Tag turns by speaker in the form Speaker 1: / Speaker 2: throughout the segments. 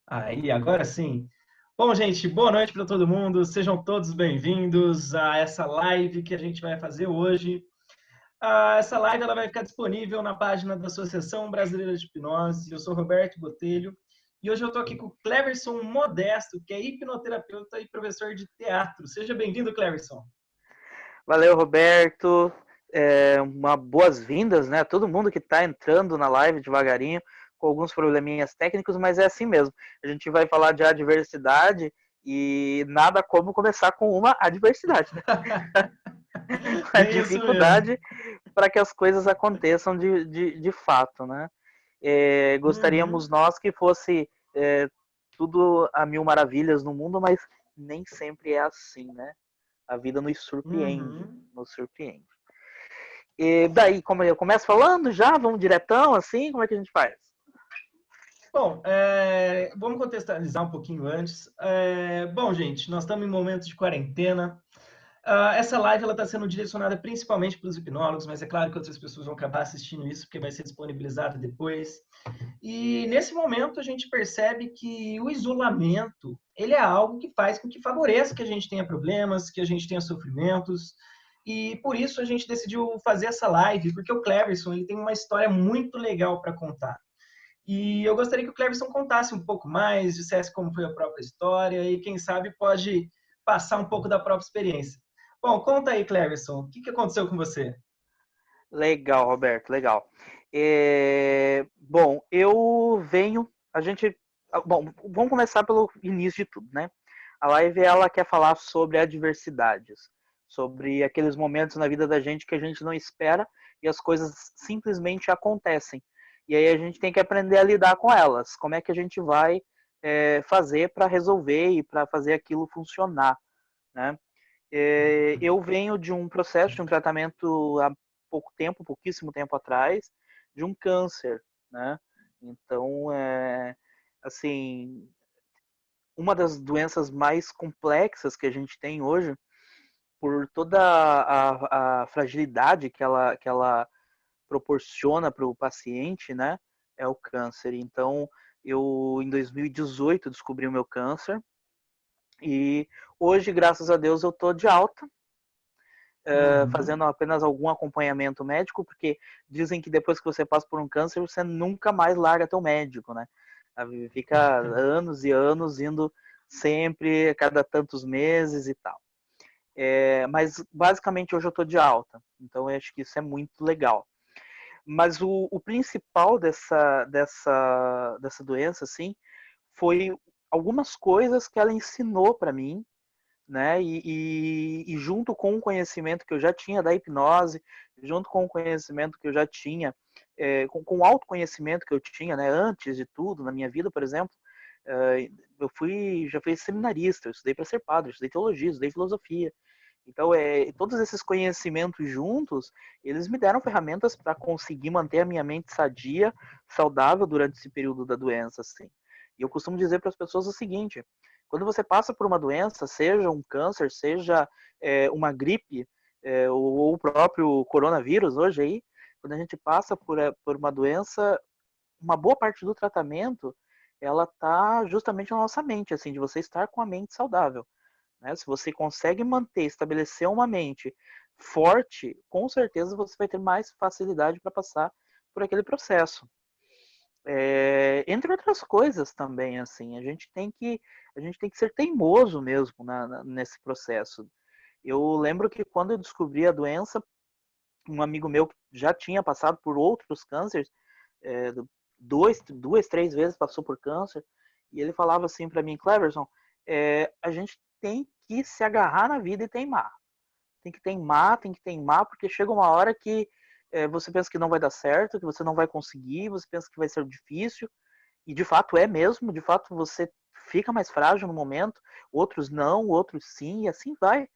Speaker 1: Aí, agora sim. Bom, gente, boa noite para todo mundo. Sejam todos bem-vindos a essa live que a gente vai fazer hoje. Essa live ela vai ficar disponível na página da Associação Brasileira de Hipnose. Eu sou Roberto Botelho e hoje eu estou aqui com o Cleverson Modesto, que é hipnoterapeuta e professor de teatro. Seja bem-vindo, Cleverson.
Speaker 2: Valeu, Roberto. Uma boas-vindas, né? Todo mundo que está entrando na live devagarinho, com alguns probleminhas técnicos, mas é assim mesmo. A gente vai falar de adversidade e nada como começar com uma adversidade, né? A
Speaker 1: Bem isso mesmo.
Speaker 2: dificuldade para que as coisas aconteçam de fato, né?
Speaker 1: Uhum,
Speaker 2: Gostaríamos nós que fosse tudo a mil maravilhas no mundo, mas nem sempre é assim, né? A vida nos surpreende,
Speaker 1: uhum.
Speaker 2: nos surpreende. E daí, como eu começo falando já, vamos diretão, assim, como é que a gente faz?
Speaker 1: Bom, vamos contextualizar um pouquinho antes. Bom, gente, nós estamos em momento de quarentena. Essa live está sendo direcionada principalmente para os hipnólogos, mas é claro que outras pessoas vão acabar assistindo isso, porque vai ser disponibilizado depois. E nesse momento a gente percebe que o isolamento ele é algo que faz com que favoreça que a gente tenha problemas, que a gente tenha sofrimentos. E por isso a gente decidiu fazer essa live, porque o Cleverson ele tem uma história muito legal para contar. E eu gostaria que o Cleverson contasse um pouco mais, dissesse como foi a própria história e, quem sabe, pode passar um pouco da própria experiência. Bom, conta aí, Cleverson, o que aconteceu com você?
Speaker 2: Legal, Roberto, legal. Bom, eu venho, a gente, bom, vamos começar pelo início de tudo, né? A live, ela quer falar sobre adversidades, sobre aqueles momentos na vida da gente que a gente não espera e as coisas simplesmente acontecem. E aí a gente tem que aprender a lidar com elas. Como é que a gente vai fazer para resolver e para fazer aquilo funcionar, né? Eu venho de um processo, de um tratamento há pouco tempo, pouquíssimo tempo atrás, de um câncer, né? Então, assim, uma das doenças mais complexas que a gente tem hoje, por toda a fragilidade que ela proporciona para o paciente, né? É o câncer. Então, eu, em 2018, descobri o meu câncer e hoje, graças a Deus, eu tô de alta,
Speaker 1: Uhum.
Speaker 2: fazendo apenas algum acompanhamento médico, porque dizem que depois que você passa por um câncer, você nunca mais larga teu médico, né? Fica anos e anos indo sempre, a cada tantos meses e tal. Mas basicamente hoje eu estou de alta, então eu acho que isso é muito legal. Mas o principal dessa doença, assim, foi algumas coisas que ela ensinou para mim, né? E junto com o conhecimento que eu já tinha da hipnose, junto com o conhecimento que eu já tinha, com o autoconhecimento que eu tinha, né? Antes de tudo, na minha vida, por exemplo, já fui seminarista, eu estudei para ser padre, eu estudei teologia, eu estudei filosofia. Então, todos esses conhecimentos juntos, eles me deram ferramentas para conseguir manter a minha mente sadia, saudável durante esse período da doença, assim. E eu costumo dizer para as pessoas o seguinte: quando você passa por uma doença, seja um câncer, seja uma gripe, ou o próprio coronavírus hoje aí, quando a gente passa por uma doença, uma boa parte do tratamento, ela tá justamente na nossa mente, assim, de você estar com a mente saudável. Né? Se você consegue manter, estabelecer uma mente forte, com certeza você vai ter mais facilidade para passar por aquele processo. Entre outras coisas também, assim, a gente tem que ser teimoso mesmo nesse processo. Eu lembro que quando eu descobri a doença, um amigo meu que já tinha passado por outros cânceres, é, duas, três vezes passou por câncer, e ele falava assim para mim: Cleverson, a gente tem que se agarrar na vida e teimar. Tem que teimar, porque chega uma hora que você pensa que não vai dar certo, que você não vai conseguir, você pensa que vai ser difícil, e de fato é mesmo, de fato você fica mais frágil no momento, outros não, outros sim, e assim vai,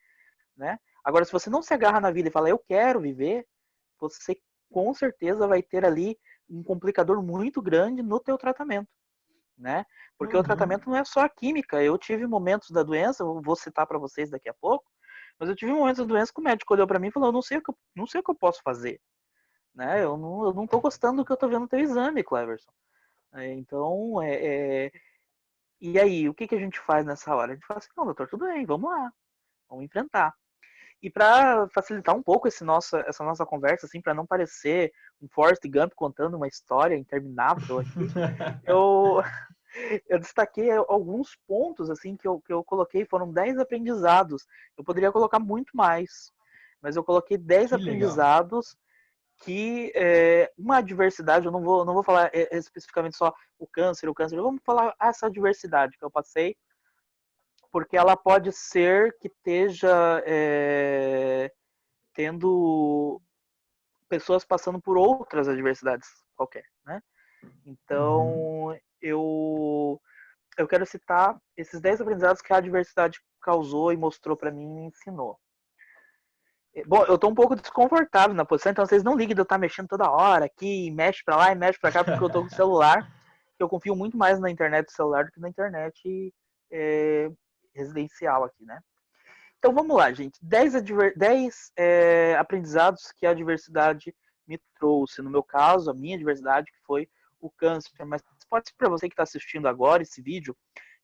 Speaker 2: né? Agora, se você não se agarra na vida e fala, eu quero viver, você com certeza vai ter ali um complicador muito grande no teu tratamento, né? Porque o
Speaker 1: Uhum.
Speaker 2: tratamento não é só a química. Eu tive momentos da doença, eu vou citar para vocês daqui a pouco, mas eu tive momentos da doença que o médico olhou para mim e falou, eu não sei o que eu posso fazer, né? Eu não tô gostando do que eu tô vendo no teu exame, Cleverson. Então, E aí, o que, que a gente faz nessa hora? A gente fala assim, não, doutor, tudo bem, vamos lá, vamos enfrentar. E para facilitar um pouco essa nossa conversa, assim, para não parecer um Forrest Gump contando uma história interminável aqui, eu, eu destaquei alguns pontos assim que eu coloquei, foram 10 aprendizados. Eu poderia colocar muito mais, mas eu coloquei 10
Speaker 1: Que legal.
Speaker 2: aprendizados que uma adversidade, eu não vou falar especificamente só o câncer, vamos falar essa adversidade que eu passei, porque ela pode ser que esteja tendo pessoas passando por outras adversidades qualquer, né?
Speaker 1: Uhum.
Speaker 2: Então, eu quero citar esses 10 aprendizados que a adversidade causou e mostrou para mim e me ensinou. Bom, eu tô um pouco desconfortável na posição, então vocês não liguem de eu estar mexendo toda hora aqui, mexe para lá e mexe para cá, porque eu tô com o celular, que eu confio muito mais na internet do celular do que na internet é, residencial aqui, né? Então vamos lá, gente. 10 aprendizados que a diversidade me trouxe. No meu caso, a minha diversidade, que foi o câncer. Mas pode ser para você que está assistindo agora esse vídeo,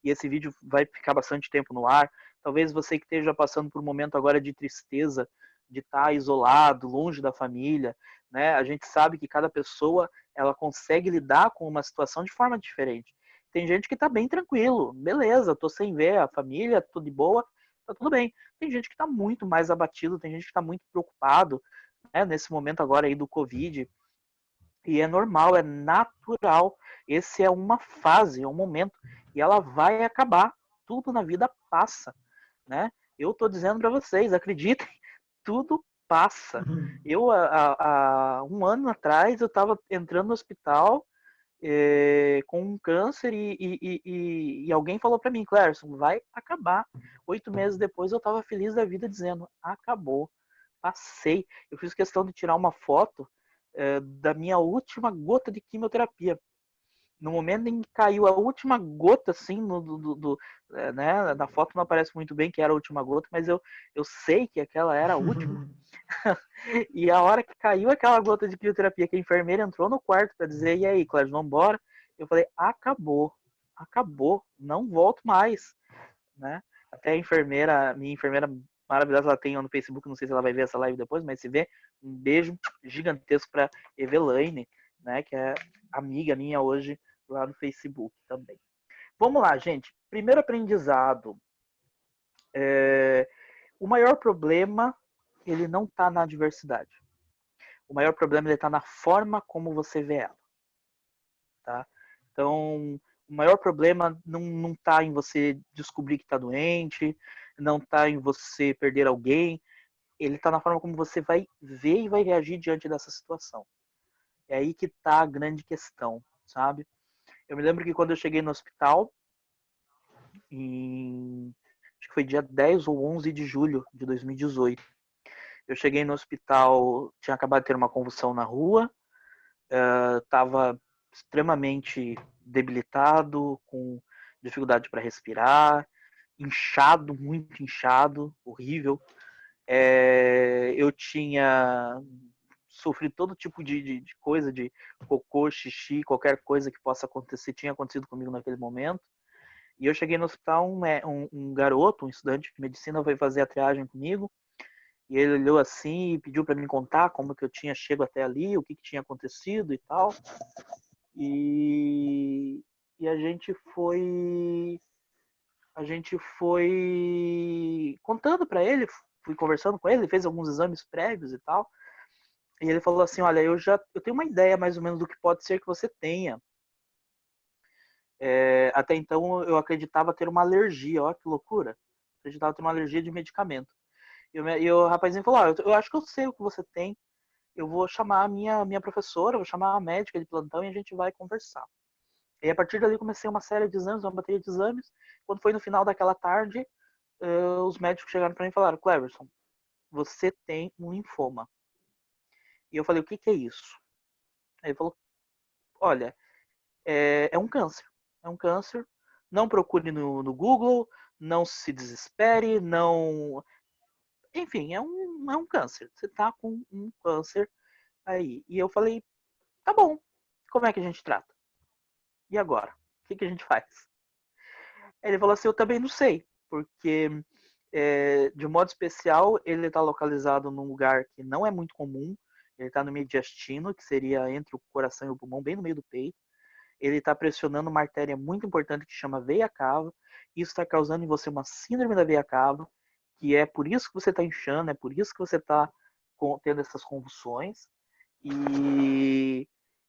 Speaker 2: e esse vídeo vai ficar bastante tempo no ar. Talvez você que esteja passando por um momento agora de tristeza, de estar isolado, longe da família, né? A gente sabe que cada pessoa ela consegue lidar com uma situação de forma diferente. Tem gente que está bem tranquilo, beleza, tô sem ver a família, tô de boa, tá tudo bem. Tem gente que está muito mais abatido, tem gente que está muito preocupado, né, nesse momento agora aí do Covid. E é normal, é natural. Esse é uma fase, é um momento. E ela vai acabar. Tudo na vida passa, né? Eu tô dizendo para vocês, acreditem, tudo passa.
Speaker 1: Uhum.
Speaker 2: Eu, há um ano atrás, eu estava entrando no hospital com um câncer e alguém falou para mim, Clérison, vai acabar. 8 meses depois eu estava feliz da vida dizendo, acabou, passei. Eu fiz questão de tirar uma foto da minha última gota de quimioterapia. No momento em que caiu a última gota, assim, né, na foto não aparece muito bem que era a última gota, mas eu sei que aquela era a última. E a hora que caiu aquela gota de quimioterapia, que a enfermeira entrou no quarto para dizer, e aí, Cláudio, vamos embora? Eu falei, acabou, acabou, não volto mais, né? Até a enfermeira, minha enfermeira maravilhosa, ela tem no Facebook, não sei se ela vai ver essa live depois, mas se vê, um beijo gigantesco para Evelaine, né, que é amiga minha hoje lá no Facebook também. Vamos lá, gente. Primeiro aprendizado. O maior problema, ele não está na adversidade. O maior problema ele está na forma como você vê ela, tá? Então, o maior problema não está em você descobrir que está doente, não está em você perder alguém, ele está na forma como você vai ver e vai reagir diante dessa situação. É aí que está a grande questão, sabe? Eu me lembro que quando eu cheguei no hospital, acho que foi dia 10 ou 11 de julho de 2018, eu cheguei no hospital, tinha acabado de ter uma convulsão na rua, estava extremamente debilitado, com dificuldade para respirar, inchado, muito inchado, horrível. Eu tinha sofrido todo tipo de coisa, de cocô, xixi, qualquer coisa que possa acontecer, tinha acontecido comigo naquele momento. E eu cheguei no hospital, um garoto, um estudante de medicina, foi fazer a triagem comigo. E ele olhou assim e pediu para me contar como que eu tinha chego até ali, o que, que tinha acontecido e tal. E, e a gente foi contando para ele, fui conversando com ele, fez alguns exames prévios e tal. E ele falou assim, olha, eu tenho uma ideia mais ou menos do que pode ser que você tenha. Até então eu acreditava ter uma alergia, olha que loucura. Acreditava ter uma alergia de medicamento. E o rapazinho falou, eu acho que eu sei o que você tem. Eu vou chamar a minha professora, vou chamar a médica de plantão e a gente vai conversar. E a partir dali comecei uma série de exames, uma bateria de exames. Quando foi no final daquela tarde, os médicos chegaram para mim e falaram, Cleverson, você tem um linfoma. E eu falei, o que, que é isso? Aí ele falou, olha, é um câncer. É um câncer. Não procure no Google, não se desespere, não. Enfim, é um câncer. Você tá com um câncer aí. E eu falei, tá bom, como é que a gente trata? E agora? O que, que a gente faz? Ele falou assim, eu também não sei, porque de modo especial ele está localizado num lugar que não é muito comum, ele está no mediastino, que seria entre o coração e o pulmão, bem no meio do peito. Ele está pressionando uma artéria muito importante que chama veia cava. Isso está causando em você uma síndrome da veia cava, que é por isso que você está inchando, é por isso que você está tendo essas convulsões. E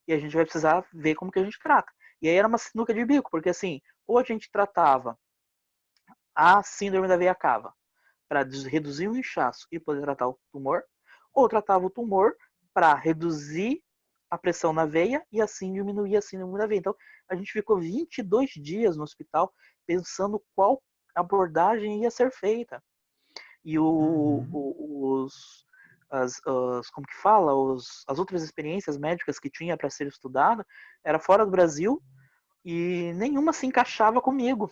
Speaker 2: a gente vai precisar ver como que a gente trata. E aí era uma sinuca de bico, porque assim, ou a gente tratava a síndrome da veia cava para reduzir o inchaço e poder tratar o tumor, ou tratava o tumor para reduzir a pressão na veia e assim diminuir a síndrome da veia. Então, a gente ficou 22 dias no hospital pensando qual abordagem ia ser feita. E como que fala, as outras experiências médicas que tinha para ser estudada era fora do Brasil e nenhuma se encaixava comigo.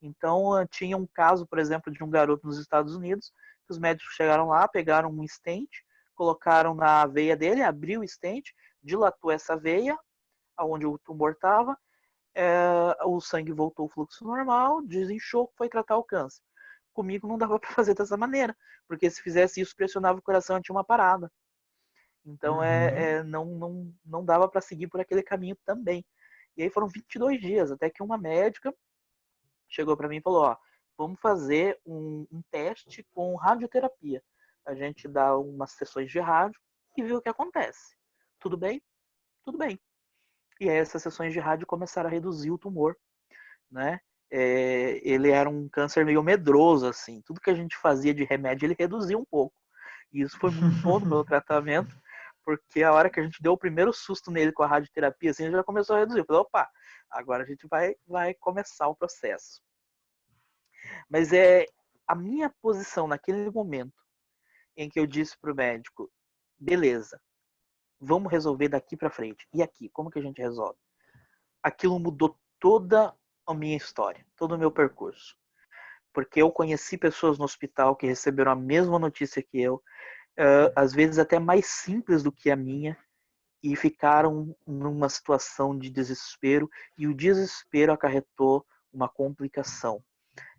Speaker 2: Então, tinha um caso, por exemplo, de um garoto nos Estados Unidos, que os médicos chegaram lá, pegaram um stent, colocaram na veia dele, abriu o stent, dilatou essa veia, onde o tumor estava, o sangue voltou ao fluxo normal, desinchou, foi tratar o câncer. Comigo não dava para fazer dessa maneira, porque se fizesse isso, pressionava o coração, tinha uma parada. Então, não dava para seguir por aquele caminho também. E aí foram 22 dias, até que uma médica chegou para mim e falou, ó, vamos fazer um teste com radioterapia. A gente dá umas sessões de rádio e vê o que acontece. Tudo bem? Tudo bem. E aí essas sessões de rádio começaram a reduzir o tumor, né? Ele era um câncer meio medroso, assim. Tudo que a gente fazia de remédio, ele reduzia um pouco. E isso foi muito bom no meu tratamento, porque a hora que a gente deu o primeiro susto nele com a radioterapia, assim, ele já começou a reduzir. Eu falei, opa, agora a gente vai começar o processo. Mas a minha posição naquele momento em que eu disse para o médico, beleza, vamos resolver daqui para frente. E aqui, como que a gente resolve? Aquilo mudou toda a minha história, todo o meu percurso. Porque eu conheci pessoas no hospital que receberam a mesma notícia que eu, às vezes até mais simples do que a minha, e ficaram numa situação de desespero, e o desespero acarretou uma complicação.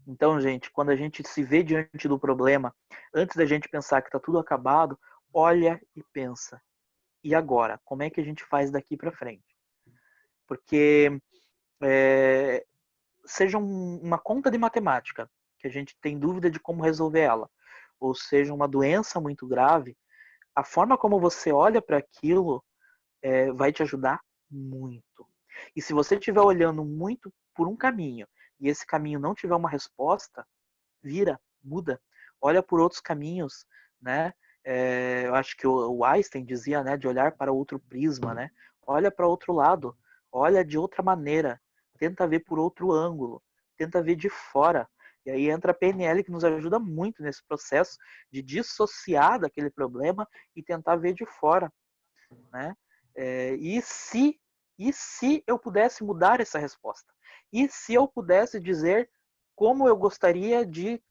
Speaker 2: Então, gente, quando a gente se vê diante do problema, antes da gente pensar que está tudo acabado, olha e pensa. E agora? Como é que a gente faz daqui para frente? Porque seja uma conta de matemática, que a gente tem dúvida de como resolver ela, ou seja, uma doença muito grave, a forma como você olha para aquilo vai te ajudar muito. E se você estiver olhando muito por um caminho e esse caminho não tiver uma resposta, vira, muda, olha por outros caminhos, né? Eu acho que o Einstein dizia, né, de olhar para outro prisma, né? Olha para outro lado, olha de outra maneira, tenta ver por outro ângulo, tenta ver de fora. E aí entra a PNL que nos ajuda muito nesse processo de dissociar daquele problema e tentar ver de fora, né? E se eu pudesse mudar essa resposta? E se eu pudesse dizer como eu gostaria de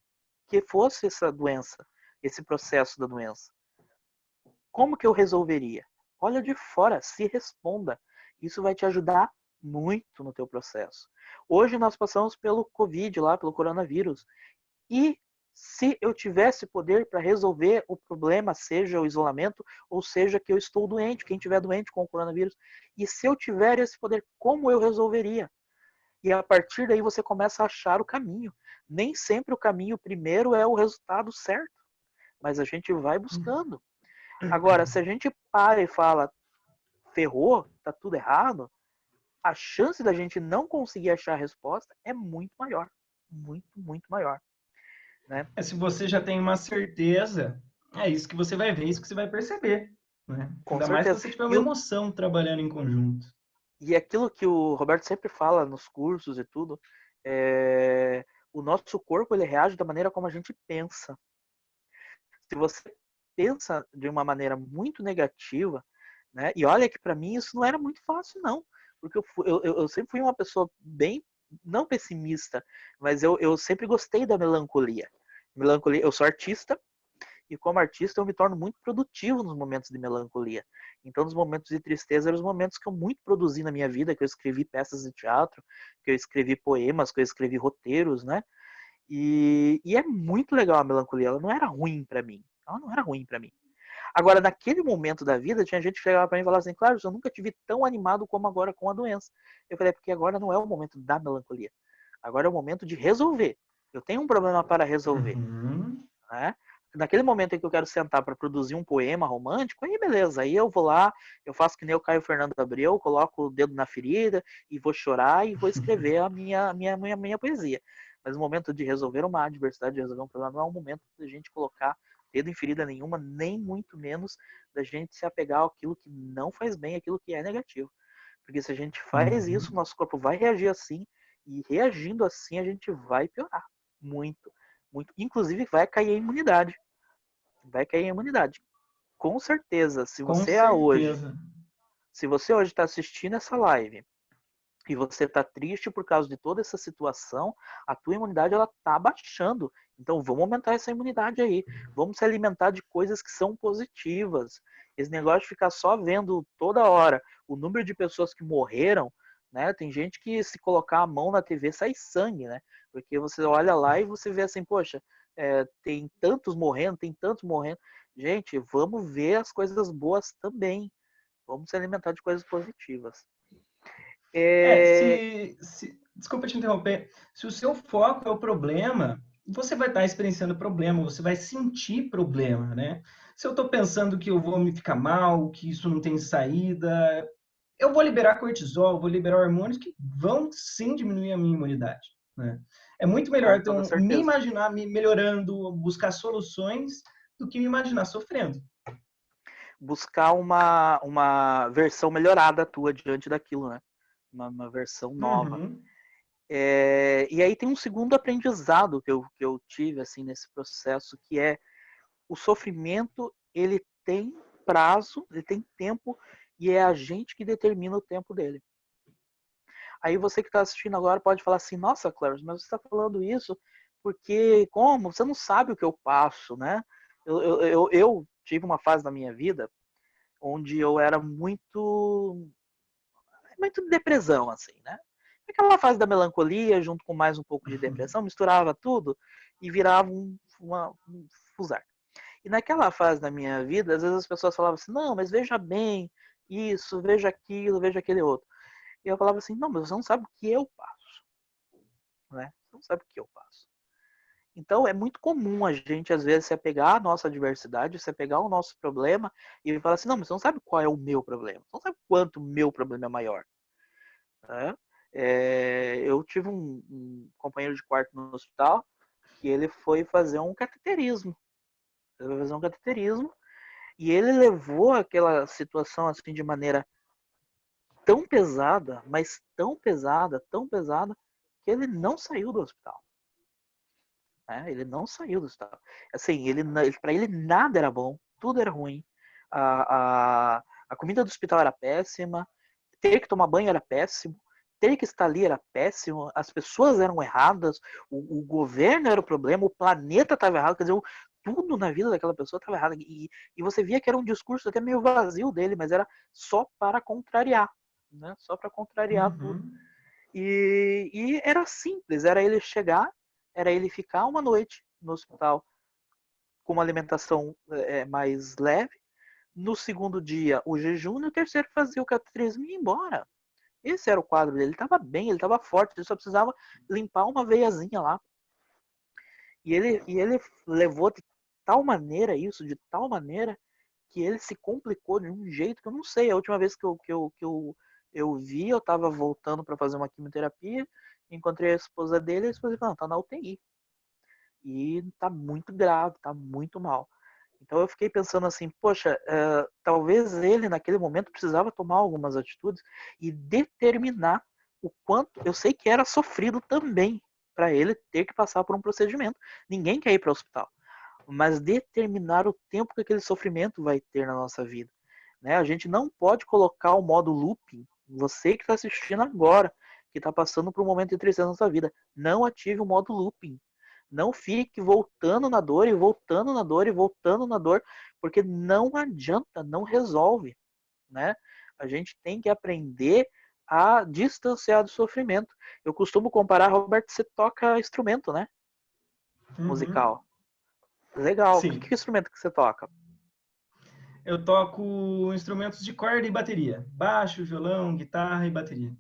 Speaker 2: que fosse essa doença, esse processo da doença? Como que eu resolveria? Olha de fora, se responda. Isso vai te ajudar muito no teu processo. Hoje nós passamos pelo Covid lá, pelo coronavírus. E se eu tivesse poder para resolver o problema, seja o isolamento, ou seja que eu estou doente, quem estiver doente com o coronavírus, e se eu tiver esse poder, como eu resolveria? E a partir daí você começa a achar o caminho. Nem sempre o caminho primeiro é o resultado certo, mas a gente vai buscando. Agora, se a gente para e fala, ferrou, tá tudo errado, a chance da gente não conseguir achar a resposta é muito maior. Muito, muito maior. Né?
Speaker 1: Se você já tem uma certeza, é isso que você vai ver, isso que você vai perceber. Né?
Speaker 2: Com
Speaker 1: Ainda mais se
Speaker 2: certeza.
Speaker 1: você tiver uma emoção trabalhando em conjunto.
Speaker 2: E aquilo que o Roberto sempre fala nos cursos e tudo, o nosso corpo ele reage da maneira como a gente pensa. Se você pensa de uma maneira muito negativa, né? E olha que para mim isso não era muito fácil não, porque eu sempre fui uma pessoa bem não pessimista, mas eu sempre gostei da melancolia. Eu sou artista e como artista eu me torno muito produtivo nos momentos de melancolia. Então, os momentos de tristeza eram os momentos que eu muito produzi na minha vida, que eu escrevi peças de teatro, que eu escrevi poemas, que eu escrevi roteiros, né? E é muito legal a melancolia. Ela não era ruim para mim. Ela não era ruim para mim. Agora, naquele momento da vida, tinha gente que chegava para mim e falava assim, claro, eu nunca te vi tão animado como agora com a doença. Eu falei, porque agora não é o momento da melancolia. Agora é o momento de resolver. Eu tenho um problema para resolver.
Speaker 1: Uhum.
Speaker 2: Né? Naquele momento em que eu quero sentar para produzir um poema romântico, aí beleza, aí eu vou lá, eu faço que nem o Caio Fernando Abreu, coloco o dedo na ferida e vou chorar e vou escrever a minha poesia. Mas o momento de resolver uma adversidade, de resolver um problema, não é um momento da gente colocar dedo em ferida nenhuma, nem muito menos da gente se apegar àquilo que não faz bem, àquilo que é negativo. Porque se a gente faz isso,
Speaker 1: Uhum.
Speaker 2: nosso corpo vai reagir assim, e reagindo assim a gente vai piorar muito. Muito. Inclusive vai cair a imunidade. Vai cair a imunidade. Com certeza,
Speaker 1: Com certeza.
Speaker 2: se você hoje está assistindo essa live e você está triste por causa de toda essa situação, a tua imunidade ela está baixando. Então vamos aumentar essa imunidade aí. Vamos se alimentar de coisas que são positivas. Esse negócio de ficar só vendo toda hora o número de pessoas que morreram, né? Tem gente que se colocar a mão na TV sai sangue, né? Porque você olha lá e você vê assim, poxa, tem tantos morrendo, tem tantos morrendo. Gente, vamos ver as coisas boas também. Vamos se alimentar de coisas positivas. É,
Speaker 1: Desculpa te interromper. Se o seu foco é o problema, você vai estar experienciando problema, você vai sentir problema, né? Se eu estou pensando que eu vou me ficar mal, que isso não tem saída, eu vou liberar cortisol, vou liberar hormônios que vão sim diminuir a minha imunidade, né? É muito melhor
Speaker 2: com toda
Speaker 1: então me
Speaker 2: certeza.
Speaker 1: imaginar me melhorando, buscar soluções, do que me imaginar sofrendo.
Speaker 2: Buscar uma versão melhorada tua diante daquilo, né? Uma versão nova.
Speaker 1: Uhum.
Speaker 2: E aí tem um segundo aprendizado que eu tive assim nesse processo, que é o sofrimento, ele tem prazo, ele tem tempo, e é a gente que determina o tempo dele. Aí você que está assistindo agora pode falar assim, nossa, Clarence, mas você está falando isso porque como? Você não sabe o que eu passo, né? Eu tive uma fase na minha vida onde eu era muito depressão, assim, né? Aquela fase da melancolia, junto com mais um pouco de depressão, misturava tudo e virava um fusar. E naquela fase da minha vida, às vezes as pessoas falavam assim, não, mas veja bem isso, veja aquilo, veja aquele outro. E eu falava assim, não, mas você não sabe o que eu passo, né? Você não sabe o que eu passo. Então é muito comum a gente, às vezes, se apegar à nossa adversidade, se apegar ao nosso problema e falar assim, não, mas você não sabe qual é o meu problema. Você não sabe quanto o meu problema é maior. Né? Eu tive um companheiro de quarto no hospital que ele foi fazer um cateterismo. Ele foi fazer um cateterismo e ele levou aquela situação assim de maneira tão pesada, mas tão pesada, que ele não saiu do hospital. Né? Ele não saiu do hospital. Assim, para ele nada era bom, tudo era ruim. A comida do hospital era péssima, ter que tomar banho era péssimo, ter que estar ali era péssimo, as pessoas eram erradas, o governo era o problema, o planeta estava errado, quer dizer, tudo na vida daquela pessoa estava errado. E você via que era um discurso até meio vazio dele, mas era só para contrariar, né? Só para contrariar tudo.
Speaker 1: Uhum.
Speaker 2: E era simples, era ele chegar, era ele ficar uma noite no hospital com uma alimentação mais leve, no segundo dia o jejum, e no terceiro fazia o cateterismo e ia embora. Esse era o quadro dele. Ele estava bem, ele estava forte, ele só precisava limpar uma veiazinha lá. E ele levou de tal maneira isso, de tal maneira, que ele se complicou de um jeito que eu não sei. A última vez que eu vi, eu estava voltando para fazer uma quimioterapia, encontrei a esposa dele e a esposa falou, não, tá na UTI. E tá muito grave, tá muito mal. Então eu fiquei pensando assim, poxa, talvez ele naquele momento precisava tomar algumas atitudes e determinar o quanto. Eu sei que era sofrido também para ele ter que passar por um procedimento. Ninguém quer ir para o hospital, mas determinar o tempo que aquele sofrimento vai ter na nossa vida. Né? A gente não pode colocar o modo looping. Você que está assistindo agora, que está passando por um momento de tristeza na sua vida, não ative o modo looping. Não fique voltando na dor e voltando na dor e voltando na dor, porque não adianta, não resolve. né? A gente tem que aprender a distanciar do sofrimento. Eu costumo comparar, Roberto, você toca instrumento, né?
Speaker 1: Uhum.
Speaker 2: Musical. Legal. Que
Speaker 1: Sim.
Speaker 2: instrumento que você toca?
Speaker 1: Eu toco instrumentos de corda e bateria. Baixo, violão, guitarra e bateria.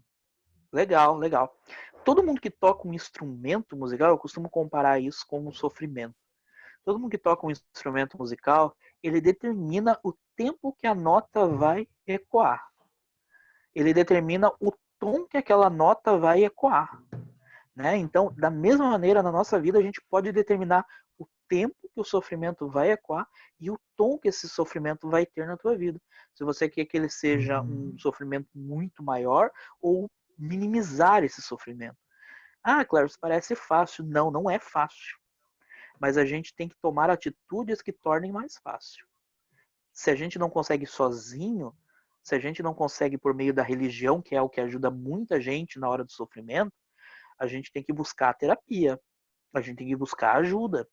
Speaker 2: Legal, legal. Todo mundo que toca um instrumento musical, eu costumo comparar isso com um sofrimento. Todo mundo que toca um instrumento musical, ele determina o tempo que a nota vai ecoar. Ele determina o tom que aquela nota vai ecoar. Né? Então, da mesma maneira, na nossa vida, a gente pode determinar o tempo que o sofrimento vai ecoar e o tom que esse sofrimento vai ter na tua vida. Se você quer que ele seja um
Speaker 1: Uhum.
Speaker 2: sofrimento muito maior ou minimizar esse sofrimento. Ah, claro, isso parece fácil. Não, não é fácil. Mas a gente tem que tomar atitudes que tornem mais fácil. Se a gente não consegue sozinho, se a gente não consegue por meio da religião, que é o que ajuda muita gente na hora do sofrimento, a gente tem que buscar a terapia, a gente tem que buscar ajuda,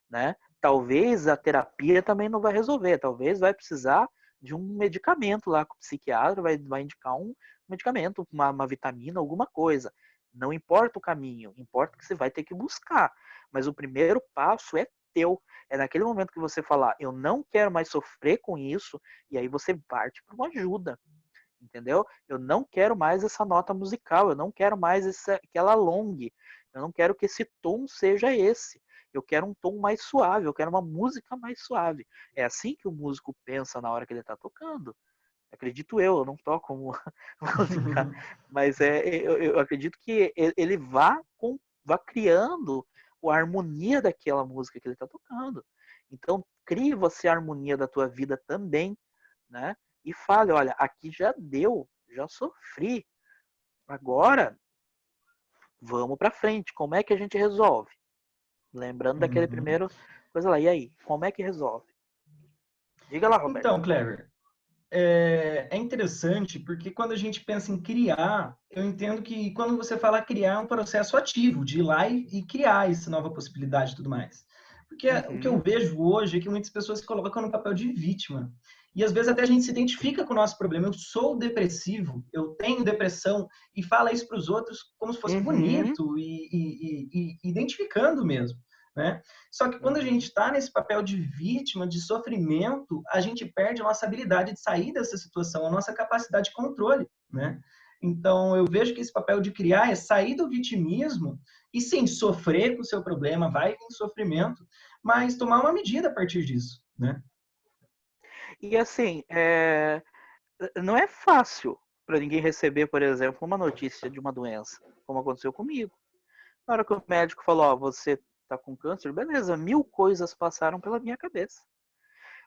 Speaker 2: né? Talvez a terapia também não vai resolver, talvez vai precisar de um medicamento lá, que o psiquiatra vai indicar um medicamento, uma vitamina, alguma coisa. Não importa o caminho, importa que você vai ter que buscar. Mas o primeiro passo é teu. É naquele momento que você falar, eu não quero mais sofrer com isso, e aí você parte para uma ajuda, entendeu? Eu não quero mais essa nota musical, eu não quero mais aquela long, eu não quero que esse tom seja esse. Eu quero um tom mais suave, eu quero uma música mais suave. É assim que o músico pensa na hora que ele está tocando. Acredito eu não toco música, mas eu acredito que ele vá criando a harmonia daquela música que ele está tocando. Então, crie você a harmonia da tua vida também, né? E fale, olha, aqui já deu, já sofri. Agora, vamos para frente. Como é que a gente resolve? Lembrando daquele
Speaker 1: Uhum.
Speaker 2: primeiro coisa lá. E aí, como é que resolve? Diga lá, Roberto.
Speaker 1: Então, Clever, é interessante porque quando a gente pensa em criar, eu entendo que quando você fala criar é um processo ativo, de ir lá e criar essa nova possibilidade e tudo mais. Porque o que eu
Speaker 2: Uhum,
Speaker 1: vejo hoje é que muitas pessoas se colocam no papel de vítima. E às vezes até a gente se identifica com o nosso problema. Eu sou depressivo, eu tenho depressão, e fala isso para os outros como se fosse
Speaker 2: uhum,
Speaker 1: bonito e identificando mesmo. Né? Só que quando a gente
Speaker 2: uhum.
Speaker 1: está nesse papel de vítima, de sofrimento, a gente perde a nossa habilidade de sair dessa situação, a nossa capacidade de controle, né? Então, eu vejo que esse papel de criar é sair do vitimismo e, sim, sofrer com o seu problema, vai vir sofrimento, mas tomar uma medida a partir disso, né?
Speaker 2: E assim, não é fácil para ninguém receber, por exemplo, uma notícia de uma doença, como aconteceu comigo. Na hora que o médico falou, ó, você tá com câncer, beleza, 1000 coisas passaram pela minha cabeça.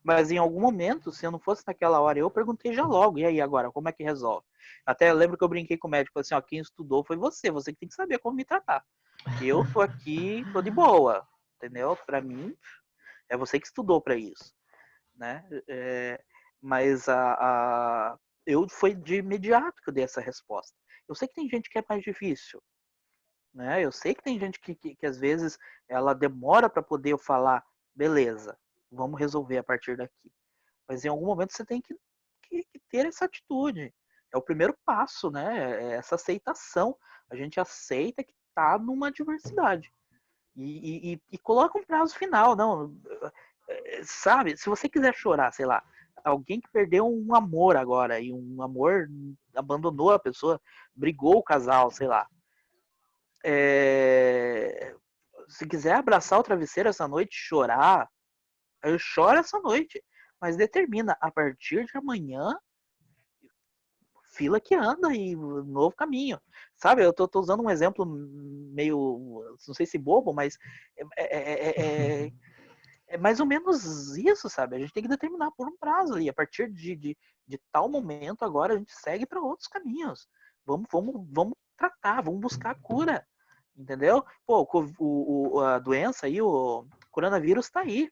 Speaker 2: Mas em algum momento, se eu não fosse naquela hora, eu perguntei já logo, e aí agora, como é que resolve? Até eu lembro que eu brinquei com o médico, assim, ó, quem estudou foi você que tem que saber como me tratar. Que eu tô aqui, tô de boa, entendeu? Para mim, é você que estudou para isso, né? Mas eu foi de imediato que eu dei essa resposta. Eu sei que tem gente que é mais difícil, né? Eu sei que tem gente que às vezes ela demora para poder falar, beleza, vamos resolver a partir daqui. Mas em algum momento você tem que ter essa atitude. É o primeiro passo, né? É essa aceitação. A gente aceita que está numa adversidade. E coloca um prazo final. Não, sabe? Se você quiser chorar, sei lá, alguém que perdeu um amor agora e um amor abandonou a pessoa, brigou o casal, sei lá. É, se quiser abraçar o travesseiro essa noite, chorar, eu choro essa noite. Mas determina, a partir de amanhã, fila que anda e novo caminho. Sabe, eu tô usando um exemplo meio, não sei se bobo, mas é mais ou menos isso, sabe? A gente tem que determinar por um prazo ali. A partir de tal momento, agora a gente segue para outros caminhos. Vamos tratar, vamos buscar a cura. Entendeu? Pô, a doença aí, o coronavírus tá aí.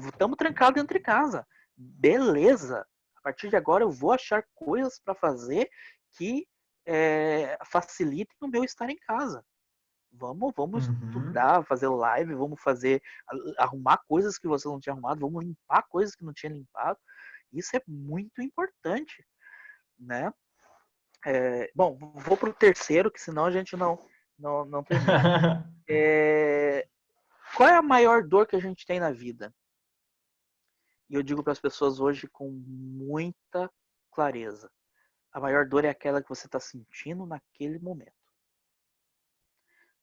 Speaker 2: Estamos trancados dentro de casa. Beleza. A partir de agora eu vou achar coisas para fazer que facilitem o meu estar em casa. Vamos
Speaker 1: Uhum.
Speaker 2: estudar, fazer live, vamos fazer arrumar coisas que você não tinha arrumado, vamos limpar coisas que não tinha limpado Isso é muito importante, né? Bom, vou para o terceiro, que senão a gente não termina. Qual é a maior dor que a gente tem na vida? E eu digo para as pessoas hoje com muita clareza. A maior dor é aquela que você está sentindo naquele momento.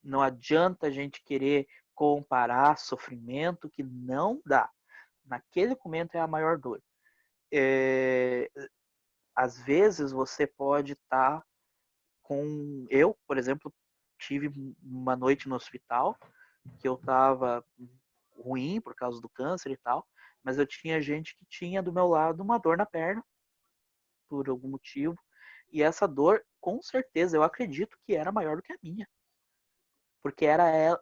Speaker 2: Não adianta a gente querer comparar sofrimento, que não dá. Naquele momento é a maior dor. Às vezes você pode estar com... Eu, por exemplo, tive uma noite no hospital que eu estava ruim por causa do câncer e tal, mas eu tinha gente que tinha do meu lado uma dor na perna, por algum motivo, e essa dor, com certeza, eu acredito que era maior do que a minha, porque era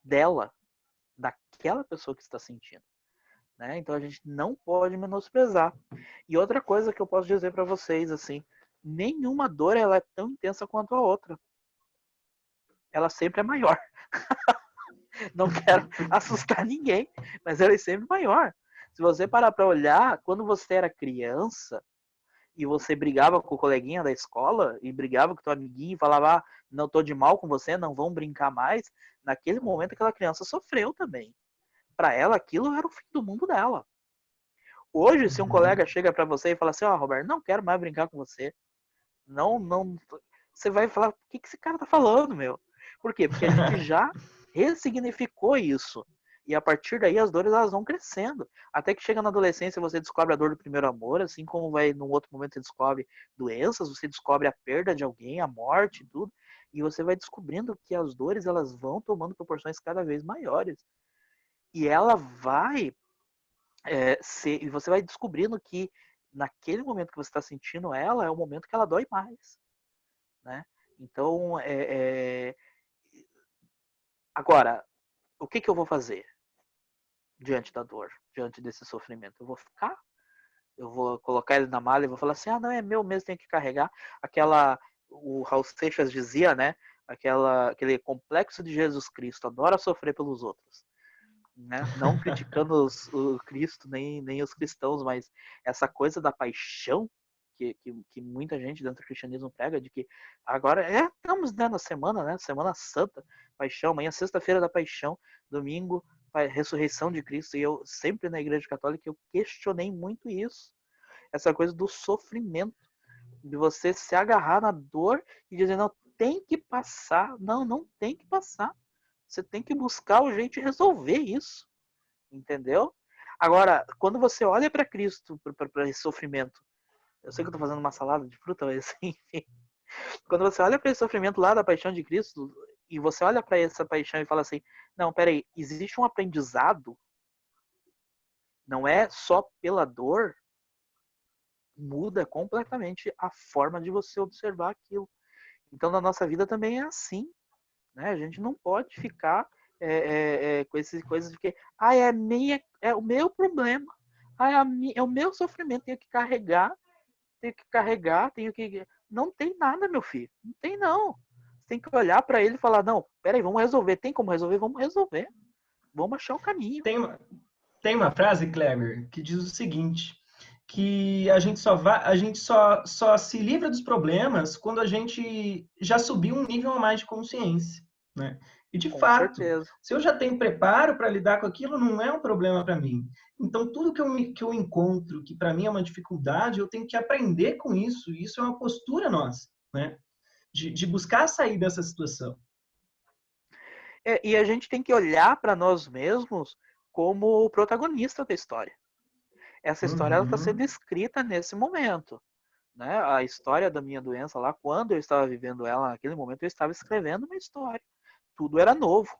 Speaker 2: dela, daquela pessoa que está sentindo. Né? Então a gente não pode menosprezar. E outra coisa que eu posso dizer para vocês, assim, nenhuma dor ela é tão intensa quanto a outra. Ela sempre é maior. Não quero assustar ninguém, mas ela é sempre maior. Se você parar para olhar, quando você era criança e você brigava com o coleguinha da escola e brigava com o teu amiguinho e falava, não tô de mal com você, não vamos brincar mais, naquele momento aquela criança sofreu também. Para ela aquilo era o fim do mundo dela. Hoje, se um colega chega para você e fala assim, Roberto, não quero mais brincar com você, não, você vai falar, o que esse cara tá falando, meu? Por quê? Porque a gente já ressignificou isso. E a partir daí as dores elas vão crescendo. Até que chega na adolescência você descobre a dor do primeiro amor, assim como vai num outro momento você descobre doenças, você descobre a perda de alguém, a morte e tudo. E você vai descobrindo que as dores elas vão tomando proporções cada vez maiores. E ela vai e você vai descobrindo que naquele momento que você está sentindo ela é o momento que ela dói mais, né? Então, agora, o que eu vou fazer diante da dor, diante desse sofrimento? Eu vou ficar? Eu vou colocar ele na mala e vou falar assim, não, é meu mesmo, tenho que carregar. O Raul Seixas dizia, né? Aquele complexo de Jesus Cristo, adora sofrer pelos outros. Né? Não criticando o Cristo nem os cristãos, mas essa coisa da paixão que muita gente dentro do cristianismo prega, de que agora estamos na semana, né? Semana Santa, paixão, amanhã sexta-feira da paixão, domingo, ressurreição de Cristo, e eu sempre na igreja católica eu questionei muito isso, essa coisa do sofrimento, de você se agarrar na dor e dizer, não, tem que passar, não tem que passar. Você tem que buscar o jeito de resolver isso, entendeu? Agora, quando você olha para Cristo, para esse sofrimento, eu sei que eu estou fazendo uma salada de fruta, mas enfim. Quando você olha para esse sofrimento lá da paixão de Cristo, e você olha para essa paixão e fala assim, não, peraí, existe um aprendizado, não é só pela dor, muda completamente a forma de você observar aquilo. Então, na nossa vida também é assim. Né? A gente não pode ficar com essas coisas de que é o meu problema, é o meu sofrimento, tenho que. Não tem nada, meu filho. Não tem, não. Você tem que olhar para ele e falar, não, peraí, vamos resolver. Tem como resolver? Vamos resolver. Vamos achar um caminho.
Speaker 1: Tem uma frase, Kleber, que diz o seguinte, que a gente só se livra dos problemas quando a gente já subiu um nível a mais de consciência, né? E de
Speaker 2: Com
Speaker 1: fato,
Speaker 2: certeza.
Speaker 1: se eu já tenho preparo para lidar com aquilo, não é um problema para mim. Então, tudo que eu encontro, que para mim é uma dificuldade, eu tenho que aprender com isso. E isso é uma postura nossa, né? De buscar sair dessa situação.
Speaker 2: E a gente tem que olhar para nós mesmos como o protagonista da história. Essa história está sendo escrita nesse momento. Né? A história da minha doença lá, quando eu estava vivendo ela, naquele momento eu estava escrevendo uma história. Tudo era novo.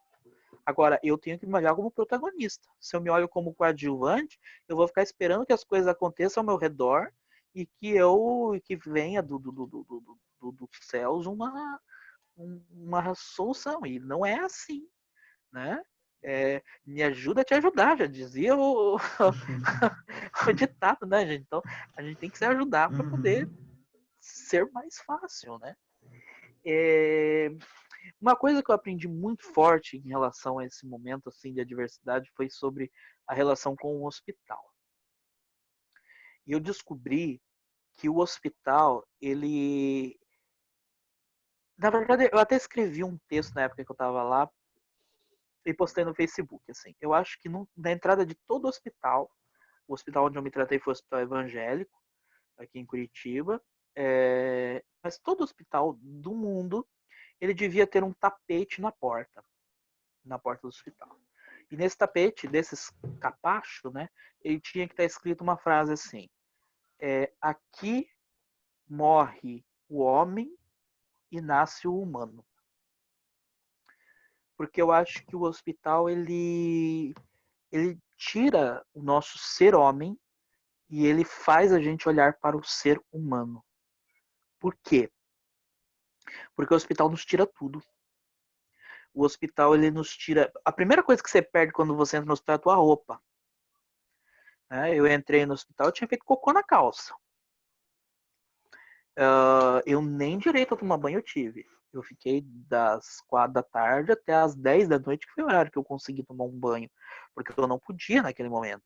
Speaker 2: Agora, eu tenho que me olhar como protagonista. Se eu me olho como coadjuvante, eu vou ficar esperando que as coisas aconteçam ao meu redor e que venha dos céus uma solução. E não é assim, né? Me ajuda a te ajudar, já dizia o ditado, né, gente? Então, a gente tem que se ajudar para poder ser mais fácil, né? Uma coisa que eu aprendi muito forte em relação a esse momento assim de adversidade foi sobre a relação com o hospital. E eu descobri que o hospital, ele... Na verdade, eu até escrevi um texto na época que eu estava lá e postei no Facebook, assim. Eu acho que na entrada de todo hospital, o hospital onde eu me tratei foi o hospital evangélico, aqui em Curitiba, mas todo hospital do mundo, ele devia ter um tapete na porta do hospital. E nesse tapete, desses capachos, né, ele tinha que estar escrito uma frase assim, aqui morre o homem e nasce o humano. Porque eu acho que o hospital, ele tira o nosso ser homem e ele faz a gente olhar para o ser humano. Por quê? Porque o hospital nos tira tudo. O hospital, ele nos tira... A primeira coisa que você perde quando você entra no hospital é a tua roupa. Eu entrei no hospital, eu tinha feito cocô na calça. Eu nem direito a tomar banho eu tive. Eu fiquei das 4 da tarde até as 10 da noite, que foi o horário que eu consegui tomar um banho. Porque eu não podia naquele momento.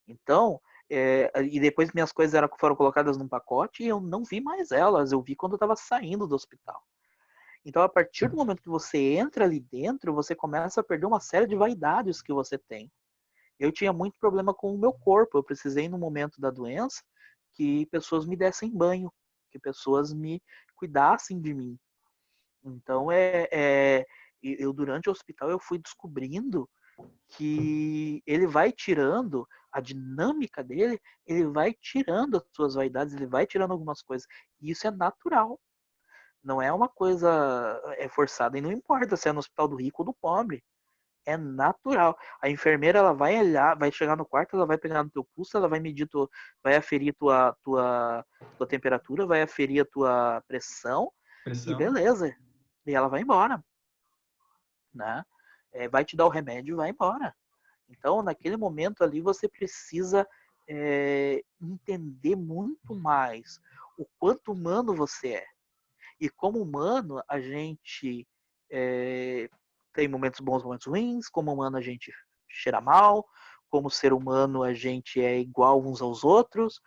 Speaker 2: Então, e depois minhas coisas foram colocadas num pacote e eu não vi mais elas. Eu vi quando eu estava saindo do hospital. Então, a partir do momento que você entra ali dentro, você começa a perder uma série de vaidades que você tem. Eu tinha muito problema com o meu corpo. Eu precisei, no momento da doença, que pessoas me dessem banho, que pessoas me cuidassem de mim. Então, eu durante o hospital eu fui descobrindo que ele vai tirando a dinâmica dele, ele vai tirando as suas vaidades, ele vai tirando algumas coisas. E isso é natural. Não é uma coisa forçada. E não importa se é no hospital do rico ou do pobre. É natural. A enfermeira, ela vai olhar, vai chegar no quarto, ela vai pegar no teu pulso, ela vai medir, vai aferir tua temperatura, vai aferir a tua pressão e
Speaker 1: Pressão.
Speaker 2: beleza. E ela vai embora, né? Vai te dar o remédio e vai embora. Então, naquele momento ali, você precisa entender muito mais o quanto humano você é. E como humano, a gente tem momentos bons, momentos ruins. Como humano, a gente cheira mal. Como ser humano, a gente é igual uns aos outros,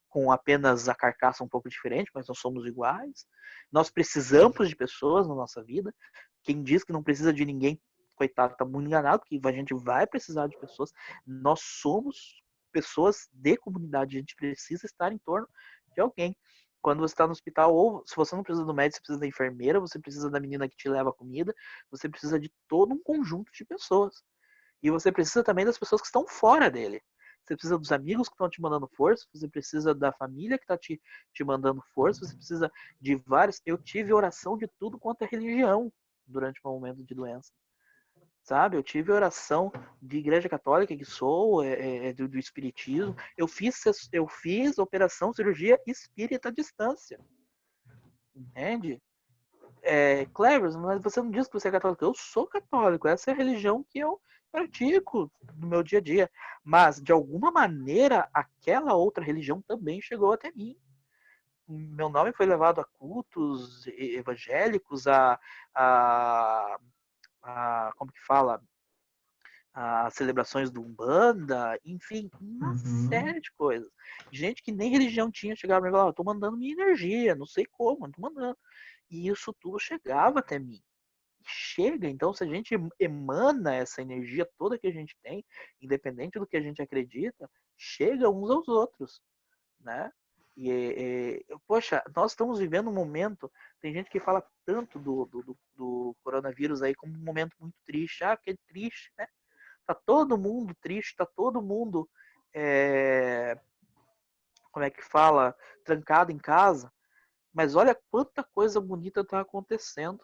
Speaker 2: com apenas a carcaça um pouco diferente, mas nós somos iguais. Nós precisamos de pessoas na nossa vida. Quem diz que não precisa de ninguém, coitado, tá muito enganado, porque a gente vai precisar de pessoas. Nós somos pessoas de comunidade, a gente precisa estar em torno de alguém. Quando você está no hospital, ou se você não precisa do médico, você precisa da enfermeira, você precisa da menina que te leva a comida, você precisa de todo um conjunto de pessoas. E você precisa também das pessoas que estão fora dele. Você precisa dos amigos que estão te mandando força, você precisa da família que está te mandando força, você precisa de vários. Eu tive oração de tudo quanto é religião durante o meu momento de doença. Sabe? Eu tive oração de igreja católica, que sou, do espiritismo. Eu fiz operação cirurgia espírita à distância. Entende? Cleves, mas você não diz que você é católico. Eu sou católico, essa é a religião que eu pratico no meu dia a dia. Mas, de alguma maneira, aquela outra religião também chegou até mim. Meu nome foi levado a cultos evangélicos, como que fala? As celebrações do Umbanda, enfim, uma
Speaker 1: Uhum.
Speaker 2: série de coisas. Gente que nem religião tinha chegava e falava, eu tô mandando minha energia, não sei como, eu tô mandando. E isso tudo chegava até mim. Chega, então, se a gente emana essa energia toda que a gente tem, independente do que a gente acredita, chega uns aos outros, né? Poxa, nós estamos vivendo um momento, tem gente que fala tanto do coronavírus aí como um momento muito triste. Porque é triste, né? Tá todo mundo triste, tá todo mundo, como é que fala, trancado em casa. Mas olha quanta coisa bonita está acontecendo.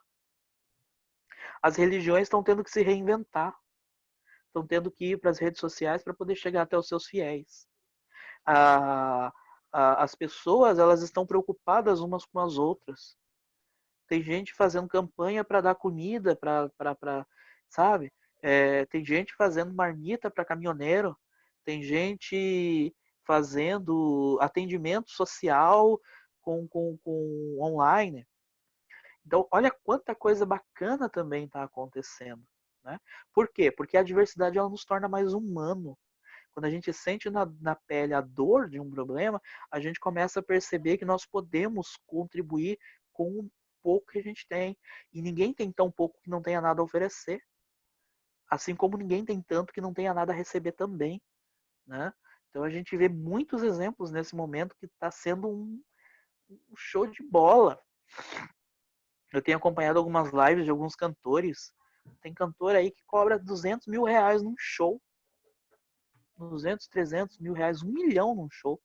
Speaker 2: As religiões estão tendo que se reinventar, estão tendo que ir para as redes sociais para poder chegar até os seus fiéis. As pessoas, elas estão preocupadas umas com as outras. Tem gente fazendo campanha para dar comida, sabe? Tem gente fazendo marmita para caminhoneiro, tem gente fazendo atendimento social com online. Então, olha quanta coisa bacana também está acontecendo. Né? Por quê? Porque a diversidade ela nos torna mais humano. Quando a gente sente na pele a dor de um problema, a gente começa a perceber que nós podemos contribuir com o pouco que a gente tem. E ninguém tem tão pouco que não tenha nada a oferecer. Assim como ninguém tem tanto que não tenha nada a receber também, né? Então a gente vê muitos exemplos nesse momento que está sendo um show de bola. Eu tenho acompanhado algumas lives de alguns cantores. Tem cantor aí que cobra 200 mil reais num show. 200, 300 mil reais, 1 milhão num show.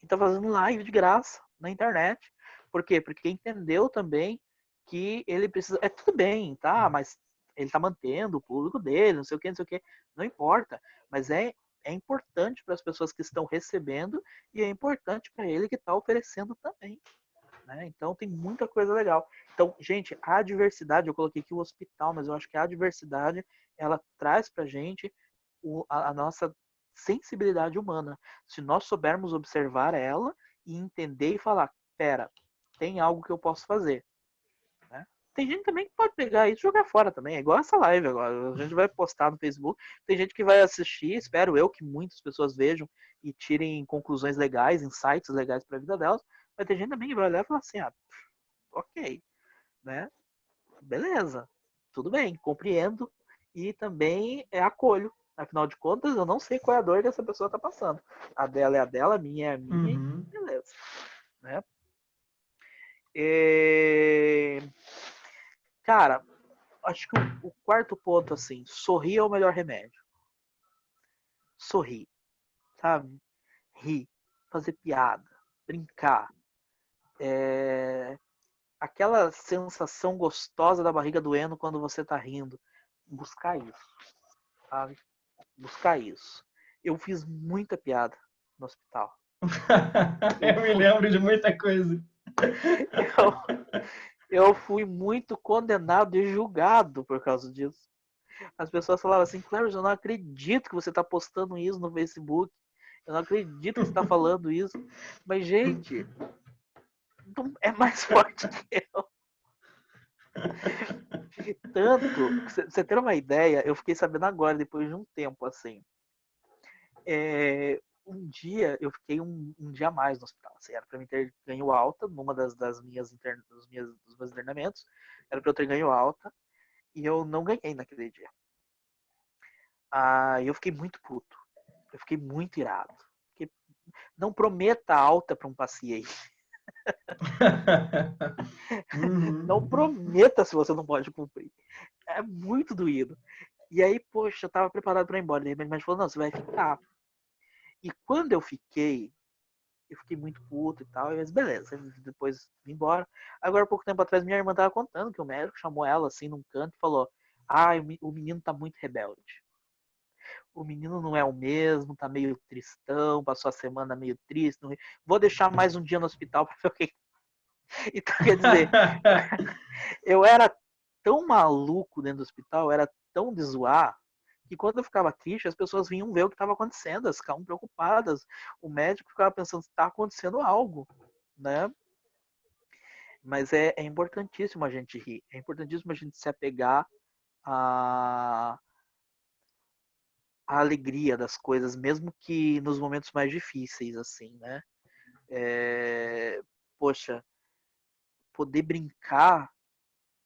Speaker 2: E tá fazendo live de graça na internet. Por quê? Porque entendeu também que ele precisa. É tudo bem, tá? Mas ele tá mantendo o público dele, não sei o que, não sei o que. Não importa. Mas é importante para as pessoas que estão recebendo e é importante para ele que está oferecendo também. Né? Então tem muita coisa legal. Então, gente, a diversidade, eu coloquei aqui o hospital, mas eu acho que a diversidade ela traz pra gente a nossa sensibilidade humana. Se nós soubermos observar ela e entender e falar, pera, tem algo que eu posso fazer. Né? Tem gente também que pode pegar isso e jogar fora também. É igual essa live agora. A gente vai postar no Facebook. Tem gente que vai assistir, espero eu que muitas pessoas vejam e tirem conclusões legais, insights legais para a vida delas. Mas tem gente também que vai olhar e falar assim, ok, né? Beleza, tudo bem, compreendo e também acolho. Afinal de contas, eu não sei qual é a dor que essa pessoa está passando. A dela é a dela, a minha é a minha,
Speaker 1: Uhum.
Speaker 2: beleza. Né? E... Cara, acho que o quarto ponto, assim, sorrir é o melhor remédio. Sorrir, sabe? Rir, fazer piada, brincar. Aquela sensação gostosa da barriga doendo quando você tá rindo. Buscar isso, sabe? Buscar isso. Eu fiz muita piada no hospital. Eu
Speaker 1: Eu me
Speaker 2: fui,
Speaker 1: lembro de muita coisa.
Speaker 2: eu, eu fui muito condenado e julgado por causa disso. As pessoas falavam assim, Clarence, eu não acredito que você está postando isso no Facebook. Eu não acredito que você está falando isso. Mas, gente, não é mais forte que eu. Tanto, pra você ter uma ideia, eu fiquei sabendo agora, depois de um tempo, assim. Um dia, eu fiquei um dia a mais no hospital. Assim, era para mim ter ganho alta numa das minhas, dos meus internamentos. Era para eu ter ganho alta. E eu não ganhei naquele dia. Eu fiquei muito puto. Eu fiquei muito irado. Fiquei... Não prometa alta para um paciente.
Speaker 1: Uhum.
Speaker 2: Não prometa se você não pode cumprir. É muito doído. E aí, poxa, eu tava preparado para ir embora. De repente, mas falou, não, você vai ficar. E quando eu fiquei muito puto e tal. Mas beleza, depois vim embora. Agora, pouco tempo atrás, minha irmã tava contando que o médico chamou ela assim num canto e falou: o menino tá muito rebelde. O menino não é o mesmo, tá meio tristão, passou a semana meio triste. Vou deixar mais um dia no hospital para ver o que. Então, quer dizer, eu era tão maluco dentro do hospital, era tão de zoar, que quando eu ficava triste, as pessoas vinham ver o que estava acontecendo, elas ficavam preocupadas. O médico ficava pensando se está acontecendo algo, né? Mas é importantíssimo a gente rir, é importantíssimo a gente se apegar à, à alegria das coisas, mesmo que nos momentos mais difíceis, assim, né? É, poxa, poder brincar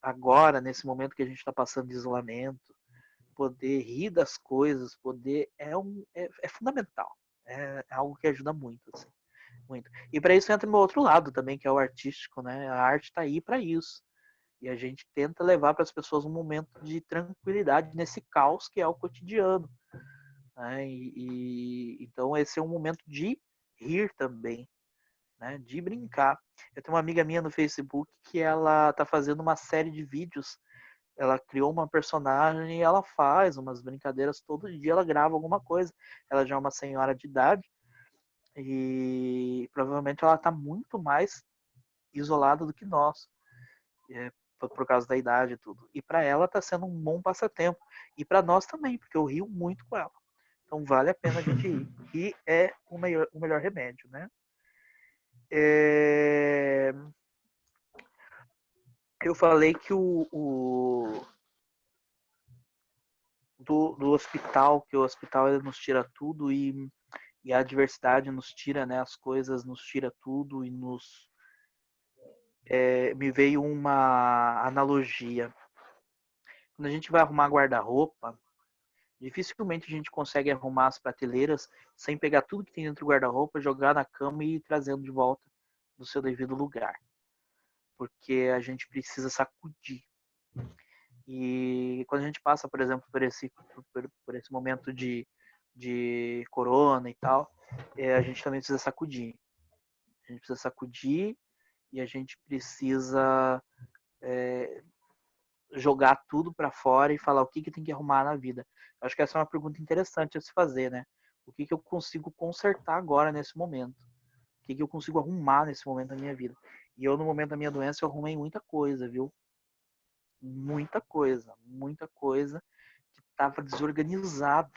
Speaker 2: agora, nesse momento que a gente está passando de isolamento, poder rir das coisas, poder é fundamental. É algo que ajuda muito, assim, muito. E para isso entra no outro lado também, que é o artístico, né? A arte está aí para isso. E a gente tenta levar para as pessoas um momento de tranquilidade nesse caos que é o cotidiano. Né? Então esse é um momento de rir também, né? De brincar. Eu tenho uma amiga minha no Facebook que ela tá fazendo uma série de vídeos. Ela criou uma personagem e ela faz umas brincadeiras todo dia, ela grava alguma coisa. Ela já é uma senhora de idade e provavelmente ela está muito mais isolada do que nós, por causa da idade e tudo. E para ela está sendo um bom passatempo. E para nós também, porque eu rio muito com ela. Então vale a pena a gente rir. E é o melhor remédio, né? É... Eu falei que do hospital, que o hospital ele nos tira tudo e a adversidade nos tira, né, as coisas nos tira tudo e me veio uma analogia. Quando a gente vai arrumar guarda-roupa, dificilmente a gente consegue arrumar as prateleiras sem pegar tudo que tem dentro do guarda-roupa, jogar na cama e ir trazendo de volta do seu devido lugar. Porque a gente precisa sacudir. E quando a gente passa, por exemplo, por esse momento de corona e tal, a gente também precisa sacudir. A gente precisa sacudir e a gente precisa jogar tudo para fora e falar o que tem que arrumar na vida. Eu acho que essa é uma pergunta interessante a se fazer, né? O que eu consigo consertar agora nesse momento? O que eu consigo arrumar nesse momento da minha vida? E eu, no momento da minha doença, eu arrumei muita coisa, viu? Muita coisa que estava desorganizado,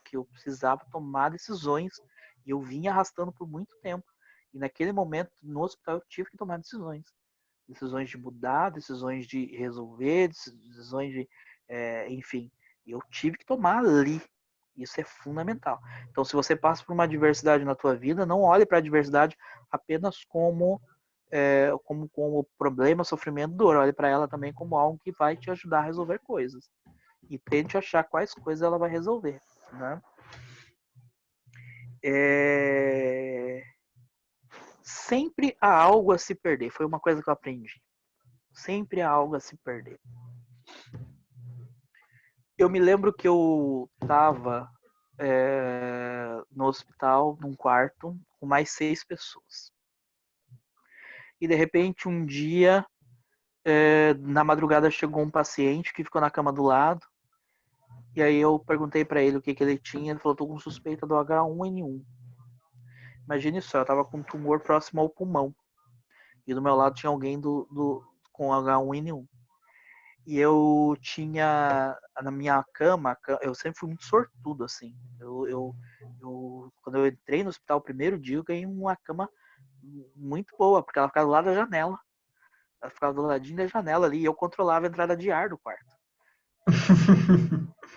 Speaker 2: que eu precisava tomar decisões e eu vinha arrastando por muito tempo. E naquele momento, no hospital, eu tive que tomar decisões. Decisões de mudar, decisões de resolver, decisões de, enfim, eu tive que tomar ali. Isso é fundamental. Então, se você passa por uma adversidade na tua vida, não olhe para a adversidade apenas como problema, sofrimento, dor. Olhe para ela também como algo que vai te ajudar a resolver coisas. E tente achar quais coisas ela vai resolver, né? Sempre há algo a se perder. Foi uma coisa que eu aprendi. Sempre há algo a se perder. Eu me lembro que eu estava no hospital, num quarto, com mais 6 pessoas. E de repente, um dia, na madrugada, chegou um paciente que ficou na cama do lado. E aí eu perguntei para ele o que ele tinha. Ele falou: tô com suspeita do H1N1. Imagine só, eu tava com um tumor próximo ao pulmão. E do meu lado tinha alguém com H1N1. E eu tinha na minha cama, eu sempre fui muito sortudo, assim. Quando eu entrei no hospital o primeiro dia, eu ganhei uma cama muito boa, porque ela ficava do lado da janela. Ela ficava do ladinho da janela ali e eu controlava a entrada de ar do quarto.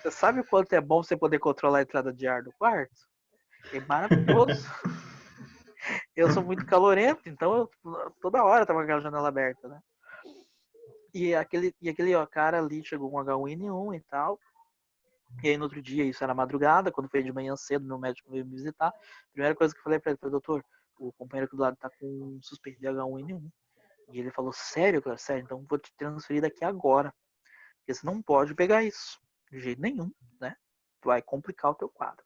Speaker 2: Você sabe o quanto é bom você poder controlar a entrada de ar do quarto? É maravilhoso. Eu sou muito calorento, então toda hora tava com aquela janela aberta, né? E aquele cara ali chegou com H1N1 e tal. E aí no outro dia, isso era madrugada, quando foi de manhã cedo, meu médico veio me visitar. A primeira coisa que eu falei pra ele foi: doutor, o companheiro aqui do lado tá com suspeito de H1N1. E ele falou: sério, cara? Sério, então vou te transferir daqui agora. Porque você não pode pegar isso. De jeito nenhum, né? Vai complicar o teu quadro.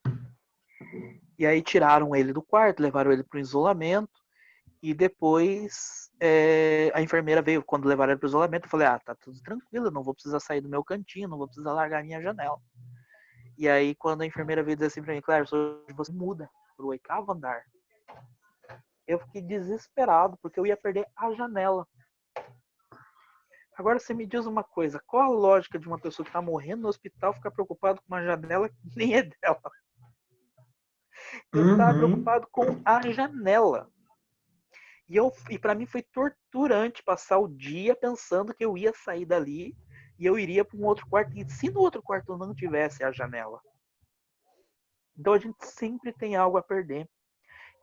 Speaker 2: E aí tiraram ele do quarto, levaram ele pro isolamento. E depois a enfermeira veio, quando levaram ele pro isolamento, eu falei: tá tudo tranquilo, eu não vou precisar sair do meu cantinho, não vou precisar largar a minha janela. E aí, quando a enfermeira veio dizer assim pra mim: claro, hoje você muda pro 8º andar. Eu fiquei desesperado, porque eu ia perder a janela. Agora você me diz uma coisa: qual a lógica de uma pessoa que tá morrendo no hospital ficar preocupado com uma janela que nem é dela? Eu tava preocupado com a janela. E para mim foi torturante passar o dia pensando que eu ia sair dali e eu iria para um outro quarto. E se no outro quarto não tivesse a janela? Então a gente sempre tem algo a perder.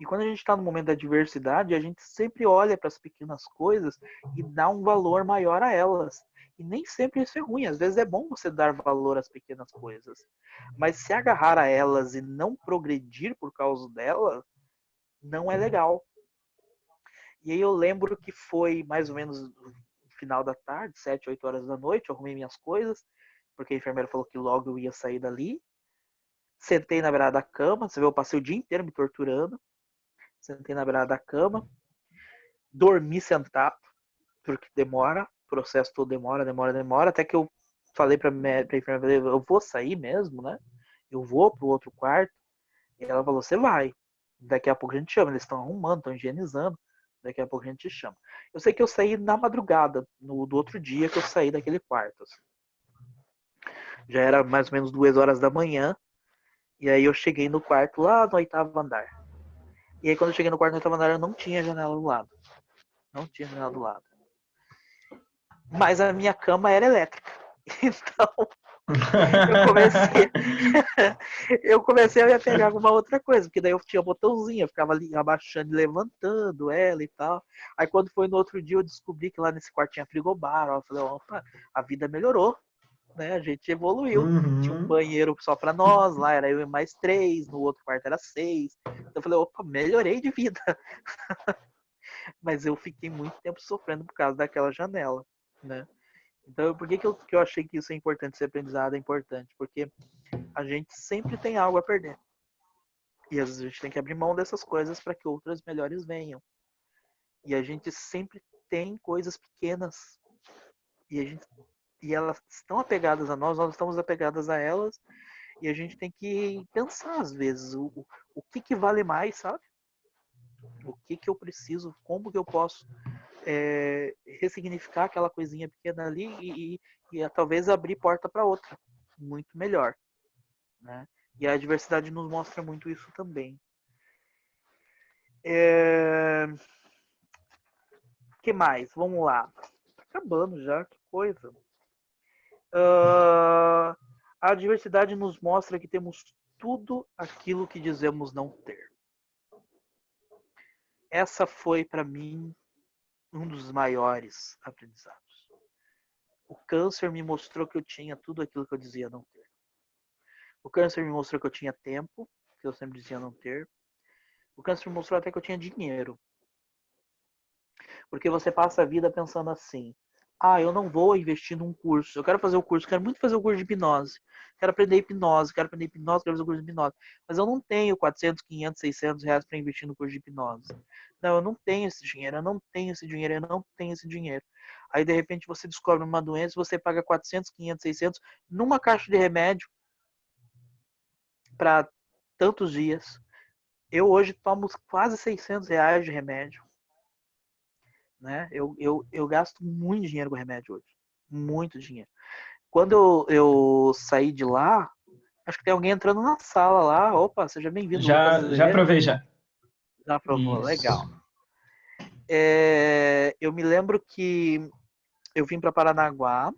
Speaker 2: E quando a gente está no momento da adversidade, a gente sempre olha para as pequenas coisas e dá um valor maior a elas. E nem sempre isso é ruim. Às vezes é bom você dar valor às pequenas coisas. Mas se agarrar a elas e não progredir por causa delas, não é legal. E aí eu lembro que foi mais ou menos no final da tarde, 7, 8 horas da noite, eu arrumei minhas coisas, porque a enfermeira falou que logo eu ia sair dali. Sentei na beirada da cama, você vê, eu passei o dia inteiro me torturando. Sentei na beirada da cama, dormi sentado, porque demora, o processo todo demora, até que eu falei pra enfermeira: eu vou sair mesmo, né? Eu vou pro outro quarto. E ela falou: você vai. Daqui a pouco a gente chama. Eles estão arrumando, estão higienizando. Daqui a pouco a gente chama. Eu sei que eu saí na madrugada, do outro dia que eu saí daquele quarto. Assim. Já era mais ou menos 2 horas da manhã. E aí eu cheguei no quarto lá no 8º andar. E aí quando eu cheguei no quarto no 8º andar, eu não tinha janela do lado. Não tinha janela do lado. Mas a minha cama era elétrica. Então Eu comecei, eu comecei a me apegar com uma outra coisa, porque daí eu tinha botãozinho, eu ficava ali abaixando e levantando ela e tal. Aí quando foi no outro dia eu descobri que lá nesse quarto tinha frigobar, ó, eu falei, opa, a vida melhorou, né? A gente evoluiu. Tinha um
Speaker 1: Uhum.
Speaker 2: banheiro só pra nós, lá era eu e mais 3, no outro quarto era 6. Então eu falei, opa, melhorei de vida. Mas eu fiquei muito tempo sofrendo por causa daquela janela, né? Então, por que eu achei que isso é importante, esse aprendizado é importante? Porque a gente sempre tem algo a perder. E às vezes a gente tem que abrir mão dessas coisas para que outras melhores venham. E a gente sempre tem coisas pequenas. E, e elas estão apegadas a nós, nós estamos apegadas a elas. E a gente tem que pensar, às vezes, o que vale mais, sabe? O que eu preciso, como que eu posso ressignificar aquela coisinha pequena ali e talvez abrir porta para outra, muito melhor, né? E a diversidade nos mostra muito isso também. Que mais? Vamos lá. Tá acabando já, que coisa. A diversidade nos mostra que temos tudo aquilo que dizemos não ter. Essa foi, para mim, um dos maiores aprendizados. O câncer me mostrou que eu tinha tudo aquilo que eu dizia não ter. O câncer me mostrou que eu tinha tempo, que eu sempre dizia não ter. O câncer me mostrou até que eu tinha dinheiro. Porque você passa a vida pensando assim: ah, eu não vou investir num curso. Eu quero fazer o curso, quero muito fazer o curso de hipnose. Quero aprender hipnose, quero aprender hipnose, quero fazer o curso de hipnose. Mas eu não tenho 400, 500, 600 reais para investir no curso de hipnose. Não, eu não tenho esse dinheiro, eu não tenho esse dinheiro, eu não tenho esse dinheiro. Aí, de repente, você descobre uma doença, você paga 400, 500, 600 numa caixa de remédio para tantos dias. Eu hoje tomo quase 600 reais de remédio. Né? Eu gasto muito dinheiro com remédio hoje. Muito dinheiro. Quando eu saí de lá, acho que tem alguém entrando na sala lá. Opa, seja bem-vindo, Lucas
Speaker 1: Já
Speaker 2: Azevedo.
Speaker 1: provei já.
Speaker 2: Já provou, legal.
Speaker 1: Isso.
Speaker 2: Eu me lembro que eu vim para Paranaguá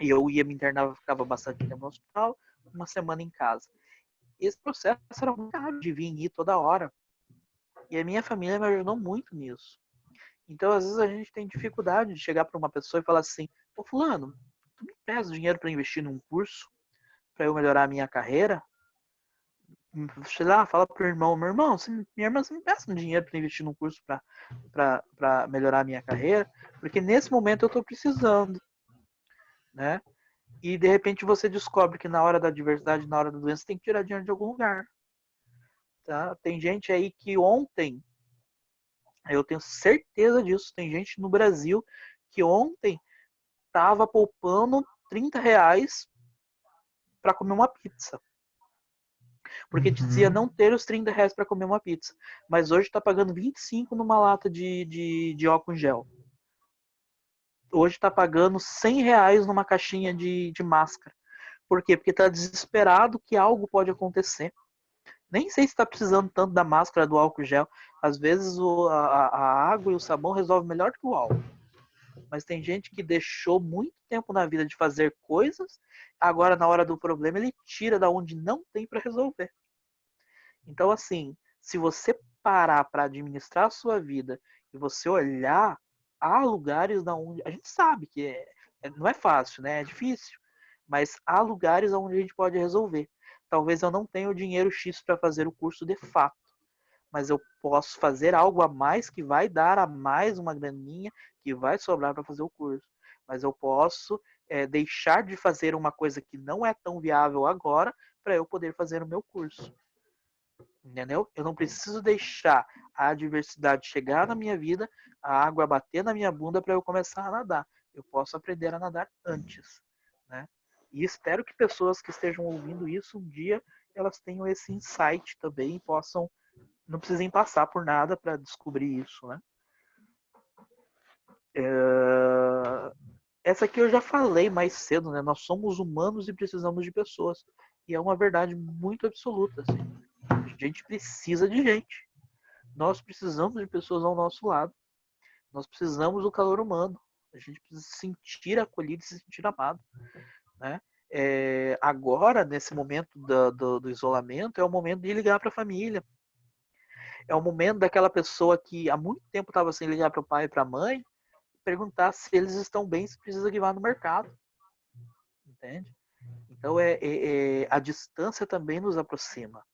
Speaker 2: e eu ia me internar, ficava bastante tempo no hospital, uma semana em casa. Esse processo era muito caro de vir e ir toda hora. E a minha família me ajudou muito nisso. Então, às vezes, a gente tem dificuldade de chegar para uma pessoa e falar assim: ô, Fulano, tu me empresta dinheiro para investir num curso, para eu melhorar a minha carreira? Sei lá, fala pro irmão: meu irmão, minha irmã, você me empresta um dinheiro para investir num curso para melhorar a minha carreira? Porque nesse momento eu estou precisando, né? E de repente você descobre que na hora da adversidade, na hora da doença, tem que tirar dinheiro de algum lugar. Tá? Tem gente aí que ontem, eu tenho certeza disso, tem gente no Brasil que ontem estava poupando 30 reais para comer uma pizza. Porque dizia
Speaker 1: Uhum.
Speaker 2: não ter os 30 reais para comer uma pizza. Mas hoje está pagando 25 numa lata de álcool em gel. Hoje está pagando 100 reais numa caixinha de máscara. Por quê? Porque está desesperado que algo pode acontecer. Nem sei se está precisando tanto da máscara, do álcool gel. Às vezes a água e o sabão resolvem melhor que o álcool. Mas tem gente que deixou muito tempo na vida de fazer coisas, agora na hora do problema ele tira da onde não tem para resolver. Então, assim, se você parar para administrar a sua vida e você olhar, há lugares da onde a gente sabe que não é fácil, né? É difícil, mas há lugares onde a gente pode resolver. Talvez eu não tenha o dinheiro X para fazer o curso de fato, mas eu posso fazer algo a mais que vai dar a mais uma graninha que vai sobrar para fazer o curso. Mas eu posso deixar de fazer uma coisa que não é tão viável agora para eu poder fazer o meu curso. Entendeu? Eu não preciso deixar a adversidade chegar na minha vida, a água bater na minha bunda para eu começar a nadar. Eu posso aprender a nadar antes, né? E espero que pessoas que estejam ouvindo isso um dia elas tenham esse insight também e possam não precisem passar por nada para descobrir isso, né? Essa aqui eu já falei mais cedo, né? Nós somos humanos e precisamos de pessoas. E é uma verdade muito absoluta, assim. A gente precisa de gente. Nós precisamos de pessoas ao nosso lado. Nós precisamos do calor humano. A gente precisa se sentir acolhido e se sentir amado, né? agora, nesse momento do isolamento, é o momento de ligar para a família. É o momento daquela pessoa que há muito tempo estava sem ligar para o pai e para a mãe, perguntar se eles estão bem, se precisa que vá no mercado. Entende? Então, a distância também nos aproxima.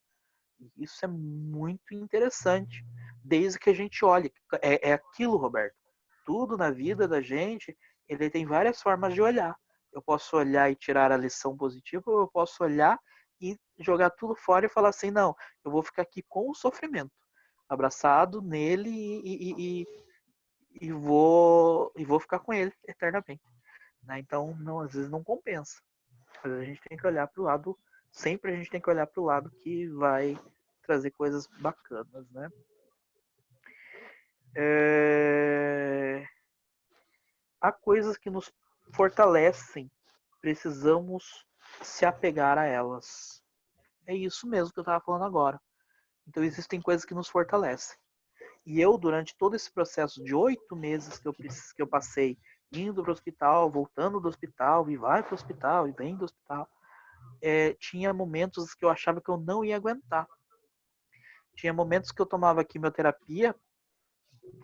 Speaker 2: E isso é muito interessante, desde que a gente olhe. É aquilo, Roberto. Tudo na vida da gente, ele tem várias formas de olhar. Eu posso olhar e tirar a lição positiva, ou eu posso olhar e jogar tudo fora e falar assim, não, eu vou ficar aqui com o sofrimento, abraçado nele e vou ficar com ele eternamente. Né? Então, não, às vezes não compensa. Mas a gente tem que olhar para o lado, sempre a gente tem que olhar para o lado que vai trazer coisas bacanas, né? Há coisas que nos fortalecem, precisamos se apegar a elas. É isso mesmo que eu estava falando agora. Então existem coisas que nos fortalecem. E eu, durante todo esse processo de 8 meses que eu passei indo para o hospital, voltando do hospital, e vai para o hospital, e vem do hospital, tinha momentos que eu achava que eu não ia aguentar. Tinha momentos que eu tomava quimioterapia,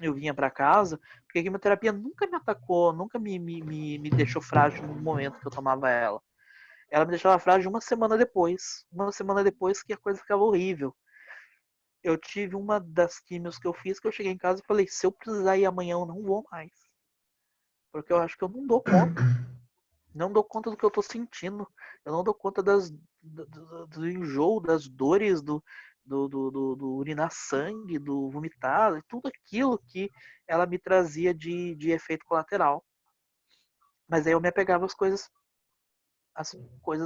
Speaker 2: eu vinha para casa, porque a quimioterapia nunca me atacou, nunca me deixou frágil no momento que eu tomava ela. Ela me deixava frágil uma semana depois. Uma semana depois que a coisa ficava horrível. Eu tive uma das químios que eu fiz, que eu cheguei em casa e falei, se eu precisar ir amanhã, eu não vou mais. Porque eu acho que eu não dou conta. Não dou conta do que eu tô sentindo. Eu não dou conta do enjoo, das dores, do urinar sangue, do vomitar, tudo aquilo que ela me trazia de efeito colateral. Mas aí eu me apegava às coisas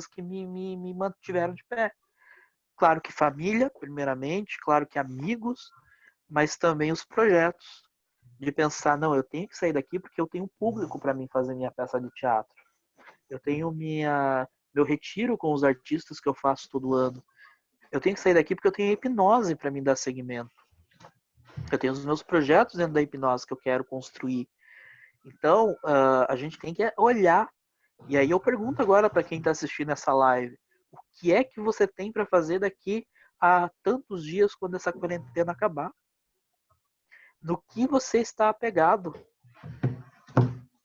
Speaker 2: que me mantiveram de pé. Claro que família, primeiramente, claro que amigos, mas também os projetos. De pensar, não, eu tenho que sair daqui porque eu tenho público para mim fazer minha peça de teatro. Eu tenho meu retiro com os artistas que eu faço todo ano. Eu tenho que sair daqui porque eu tenho hipnose para me dar segmento. Eu tenho os meus projetos dentro da hipnose que eu quero construir. Então, a gente tem que olhar. E aí eu pergunto agora para quem está assistindo essa live, o que é que você tem para fazer daqui a tantos dias quando essa quarentena acabar? No que você está apegado?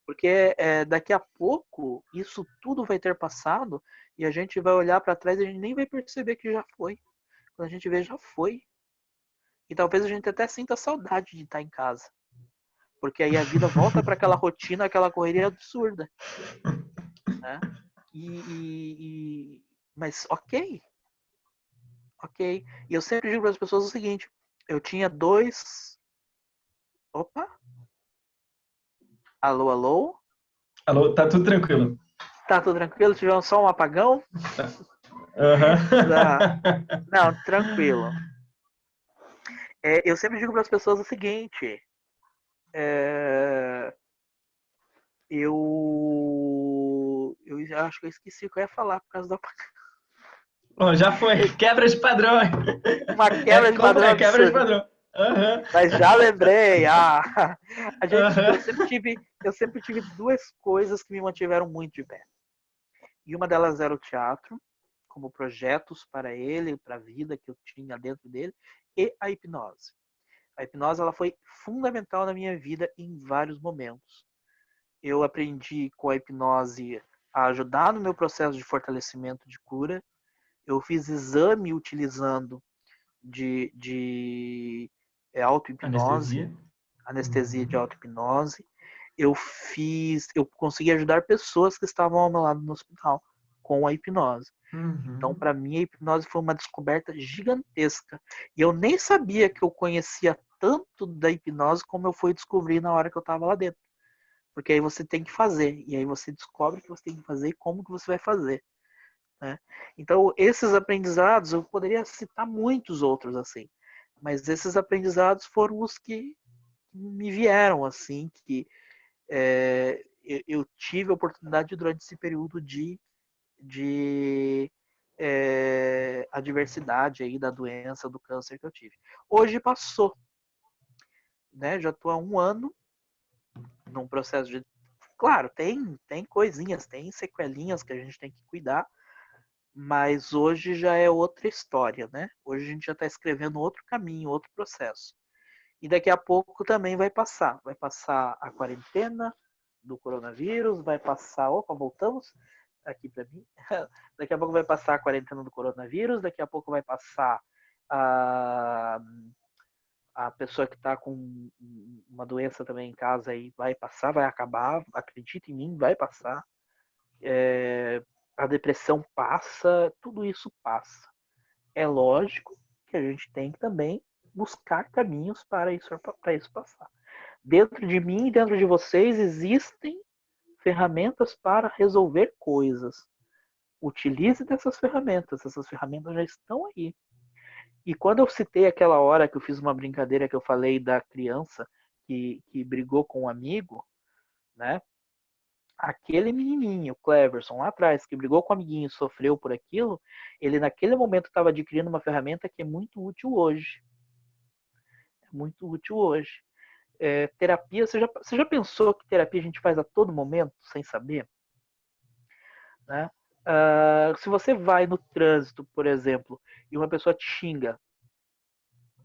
Speaker 2: Porque daqui a pouco isso tudo vai ter passado e a gente vai olhar para trás e a gente nem vai perceber que já foi. Quando a gente vê, já foi. E talvez a gente até sinta saudade de estar em casa. Porque aí a vida volta para aquela rotina, aquela correria absurda. Né? Mas ok. Ok. E eu sempre digo para as pessoas o seguinte: eu tinha dois. Opa! Alô, alô?
Speaker 1: Alô, tá tudo tranquilo.
Speaker 2: Tá tudo tranquilo? Tivemos só um apagão? Não, tranquilo. Eu sempre digo para as pessoas o seguinte: eu acho que eu esqueci o que eu ia falar por causa do apagão.
Speaker 1: Bom, já foi. Quebra de padrão.
Speaker 2: Uma quebra de padrão
Speaker 1: É quebra de
Speaker 2: absurda.
Speaker 1: padrão.
Speaker 2: Mas já lembrei. Eu sempre tive duas coisas que me mantiveram muito de pé. E uma delas era o teatro, como projetos para ele, para a vida que eu tinha dentro dele, e a hipnose. A hipnose ela foi fundamental na minha vida em vários momentos. Eu aprendi com a hipnose a ajudar no meu processo de fortalecimento de cura. Eu fiz exame utilizando de auto-hipnose, anestesia de auto-hipnose. Eu consegui ajudar pessoas que estavam ao meu lado no hospital com a hipnose. Então, para mim, a hipnose foi uma descoberta gigantesca. E eu nem sabia que eu conhecia tanto da hipnose como eu fui descobrir na hora que eu estava lá dentro. Porque aí você tem que fazer. E aí você descobre o que você tem que fazer e como que você vai fazer. Né? Então, esses aprendizados, eu poderia citar muitos outros assim. Mas esses aprendizados foram os que me vieram, assim, que eu tive a oportunidade durante esse período de adversidade aí da doença, do câncer que eu tive. Hoje passou, né? Já estou há 1 ano num processo de Claro, tem coisinhas, tem sequelinhas que a gente tem que cuidar, mas hoje já é outra história, né? Hoje a gente já está escrevendo outro caminho, outro processo. E daqui a pouco também vai passar. Vai passar a quarentena do coronavírus, vai passar. Opa, voltamos aqui para mim. Daqui a pouco vai passar a quarentena do coronavírus, daqui a pouco vai passar a, a pessoa que está com uma doença também em casa aí vai passar, vai acabar. Acredita em mim, vai passar. A depressão passa, tudo isso passa. É lógico que a gente tem que também buscar caminhos para isso passar. Dentro de mim e dentro de vocês existem ferramentas para resolver coisas. Utilize dessas ferramentas, essas ferramentas já estão aí. E quando eu citei aquela hora que eu fiz uma brincadeira que eu falei da criança que brigou com um amigo, né? Aquele menininho, o Cleverson, lá atrás, que brigou com o amiguinho e sofreu por aquilo, ele naquele momento estava adquirindo uma ferramenta que é muito útil hoje. É muito útil hoje. Terapia, você já pensou que terapia a gente faz a todo momento, sem saber? Né? Se você vai no trânsito, por exemplo, e uma pessoa te xinga,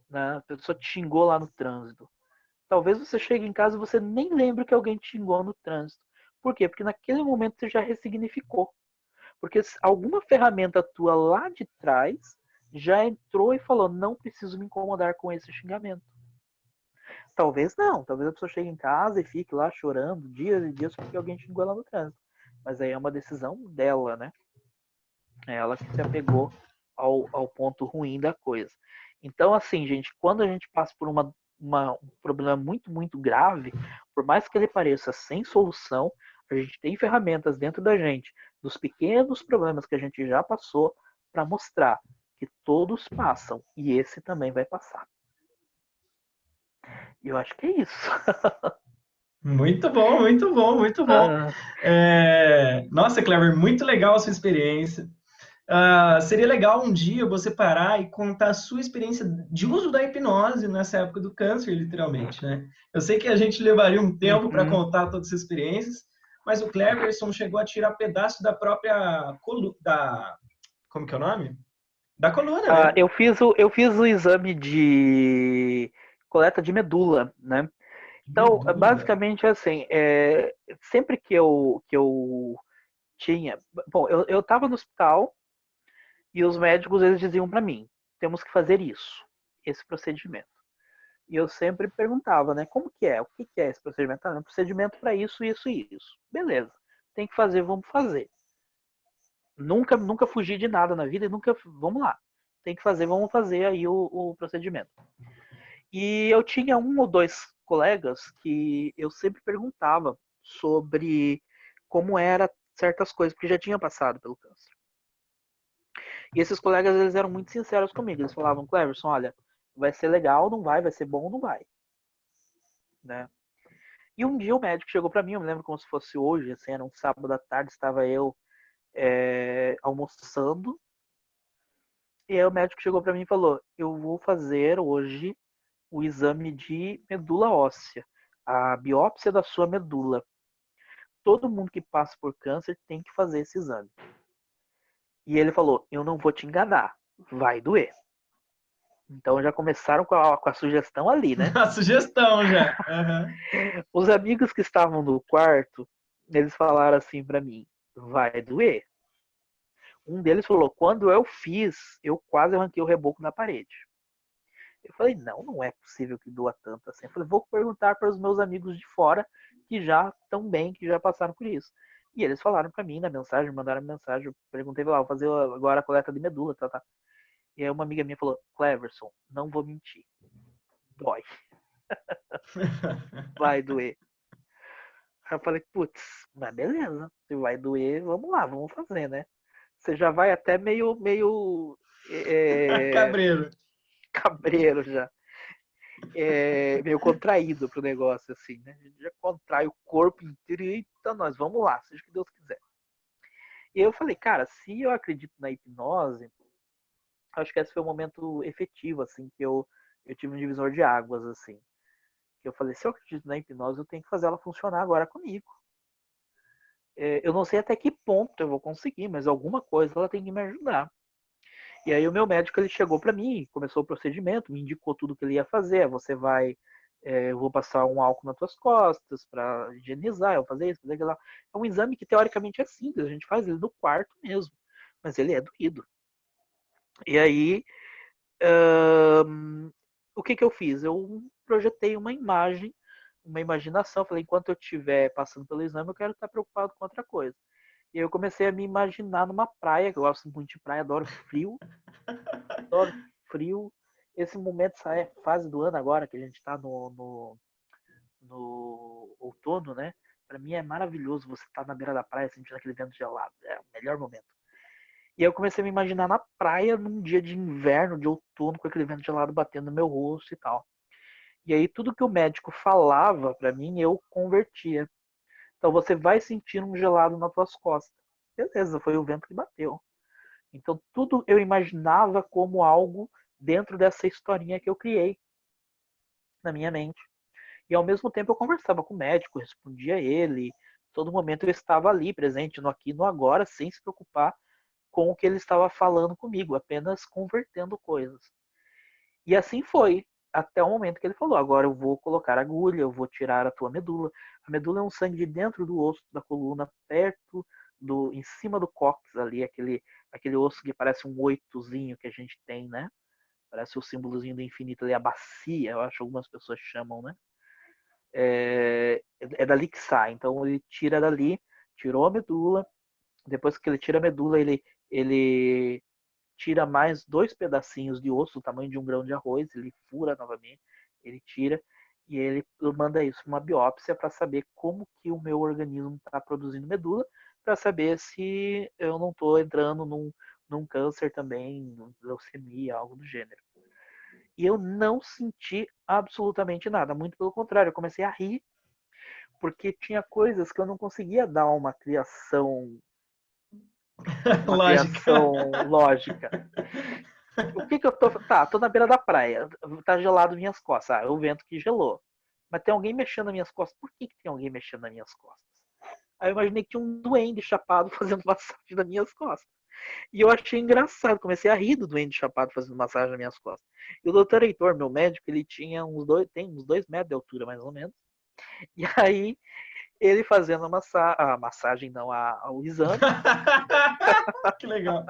Speaker 2: né? A pessoa te xingou lá no trânsito. Talvez você chegue em casa e você nem lembre que alguém te xingou no trânsito. Por quê? Porque naquele momento você já ressignificou. Porque alguma ferramenta tua lá de trás já entrou e falou: não preciso me incomodar com esse xingamento. Talvez não. Talvez a pessoa chegue em casa e fique lá chorando dias e dias porque alguém xingou ela no trânsito. Mas aí é uma decisão dela, né? É ela que se apegou ao ponto ruim da coisa. Então, assim, gente, quando a gente passa por um problema muito, muito grave, por mais que ele pareça sem solução, a gente tem ferramentas dentro da gente, dos pequenos problemas que a gente já passou, para mostrar que todos passam e esse também vai passar. E eu acho que é isso.
Speaker 1: Muito bom, muito bom, muito bom. Nossa, Clever, muito legal a sua experiência. Seria legal um dia você parar e contar a sua experiência de uso da hipnose nessa época do câncer, literalmente, né? Eu sei que a gente levaria um tempo para
Speaker 2: Uhum.
Speaker 1: contar todas essas experiências, mas o Cleverson chegou a tirar pedaço da própria como que é o nome? Da coluna, né?
Speaker 2: Eu fiz o exame de coleta de medula, né? Então,
Speaker 1: Medula.
Speaker 2: basicamente assim, sempre que eu tinha. Bom, eu estava no hospital e os médicos eles diziam para mim: temos que fazer isso, esse procedimento. E eu sempre perguntava, né? Como que é? O que é esse procedimento? Ah, é um procedimento para isso, isso e isso. Beleza, tem que fazer, vamos fazer. Nunca fugi de nada na vida e nunca. Vamos lá, tem que fazer, vamos fazer aí o procedimento. E eu tinha um ou dois colegas que eu sempre perguntava sobre como era certas coisas, porque já tinha passado pelo câncer. E esses colegas, eles eram muito sinceros comigo. Eles falavam: Cleverson, olha, vai ser legal, não vai ser bom, não vai. Né? E um dia o médico chegou para mim, eu me lembro como se fosse hoje, assim, era um sábado à tarde, estava eu almoçando, e aí o médico chegou para mim e falou: eu vou fazer hoje o exame de medula óssea, a biópsia da sua medula. Todo mundo que passa por câncer tem que fazer esse exame. E ele falou: eu não vou te enganar, vai doer. Então já começaram com a sugestão ali, né?
Speaker 1: A sugestão já. Uhum.
Speaker 2: Os amigos que estavam no quarto, eles falaram assim para mim: vai doer. Um deles falou: quando eu fiz, eu quase arranquei o reboco da parede. Eu falei: não é possível que doa tanto assim. Eu falei: vou perguntar para os meus amigos de fora que já estão bem, que já passaram por isso. E eles falaram para mim na mensagem, mandaram mensagem. Eu perguntei lá: vou fazer agora a coleta de medula, tá, tá. E aí uma amiga minha falou: Cleverson, não vou mentir, dói, vai doer. Aí eu falei: putz, mas beleza, se vai doer, vamos lá, vamos fazer, né? Você já vai até meio
Speaker 1: Cabreiro.
Speaker 2: cabreiro já. Meio contraído pro negócio, assim, né? A gente já contrai o corpo inteiro e eita, nós vamos lá, seja o que Deus quiser. E aí eu falei: cara, se eu acredito na hipnose, acho que esse foi o momento efetivo, assim, que eu tive um divisor de águas, assim. Que eu falei: se eu acredito na hipnose, eu tenho que fazer ela funcionar agora comigo. Eu não sei até que ponto eu vou conseguir, mas alguma coisa ela tem que me ajudar. E aí o meu médico ele chegou para mim, começou o procedimento, me indicou tudo que ele ia fazer. Você vai, eu vou passar um álcool nas tuas costas para higienizar, eu vou fazer isso, fazer aquilo lá. É um exame que teoricamente é simples, a gente faz ele no quarto mesmo, mas ele é doído. E aí, o que que eu fiz? Eu projetei uma imagem, uma imaginação. Falei, enquanto eu estiver passando pelo exame, eu quero estar preocupado com outra coisa. E aí eu comecei a me imaginar numa praia, que eu gosto muito de praia, adoro frio. Esse momento, essa fase do ano agora, que a gente está no outono, né? Para mim é maravilhoso você estar na beira da praia sentindo aquele vento gelado. É o melhor momento. E aí eu comecei a me imaginar na praia num dia de inverno, de outono, com aquele vento gelado batendo no meu rosto e tal. E aí tudo que o médico falava para mim, eu convertia. Então você vai sentir um gelado nas tuas costas. Beleza, foi o vento que bateu. Então tudo eu imaginava como algo dentro dessa historinha que eu criei na minha mente. E ao mesmo tempo eu conversava com o médico, respondia a ele. Todo momento eu estava ali, presente no aqui e no agora, sem se preocupar com o que ele estava falando comigo, apenas convertendo coisas. E assim foi, até o momento que ele falou: agora eu vou colocar agulha, eu vou tirar a tua medula. A medula é um sangue de dentro do osso da coluna, perto em cima do cóccix ali, aquele osso que parece um oitozinho que a gente tem, né? Parece o símbolozinho do infinito ali, a bacia, eu acho que algumas pessoas chamam, né? É dali que sai. Então ele tira dali, tirou a medula. Depois que ele tira a medula, ele tira mais 2 pedacinhos de osso do tamanho de um grão de arroz, ele fura novamente, ele tira e ele manda isso para uma biópsia para saber como que o meu organismo está produzindo medula, para saber se eu não estou entrando num câncer também, leucemia, algo do gênero. E eu não senti absolutamente nada, muito pelo contrário, eu comecei a rir, porque tinha coisas que eu não conseguia dar uma
Speaker 1: Lógica.
Speaker 2: criação lógica. O que que eu tô. Tá, tô na beira da praia. Tá gelado minhas costas. Ah, é o vento que gelou. Mas tem alguém mexendo nas minhas costas. Por que, que tem alguém mexendo nas minhas costas? Aí eu imaginei que tinha um duende chapado fazendo massagem nas minhas costas. E eu achei engraçado. Comecei a rir do duende chapado fazendo massagem nas minhas costas. E o doutor Heitor, meu médico, ele tinha tem uns 2 metros de altura, mais ou menos. E aí, ele fazendo a massagem, não, o exame.
Speaker 1: Que legal.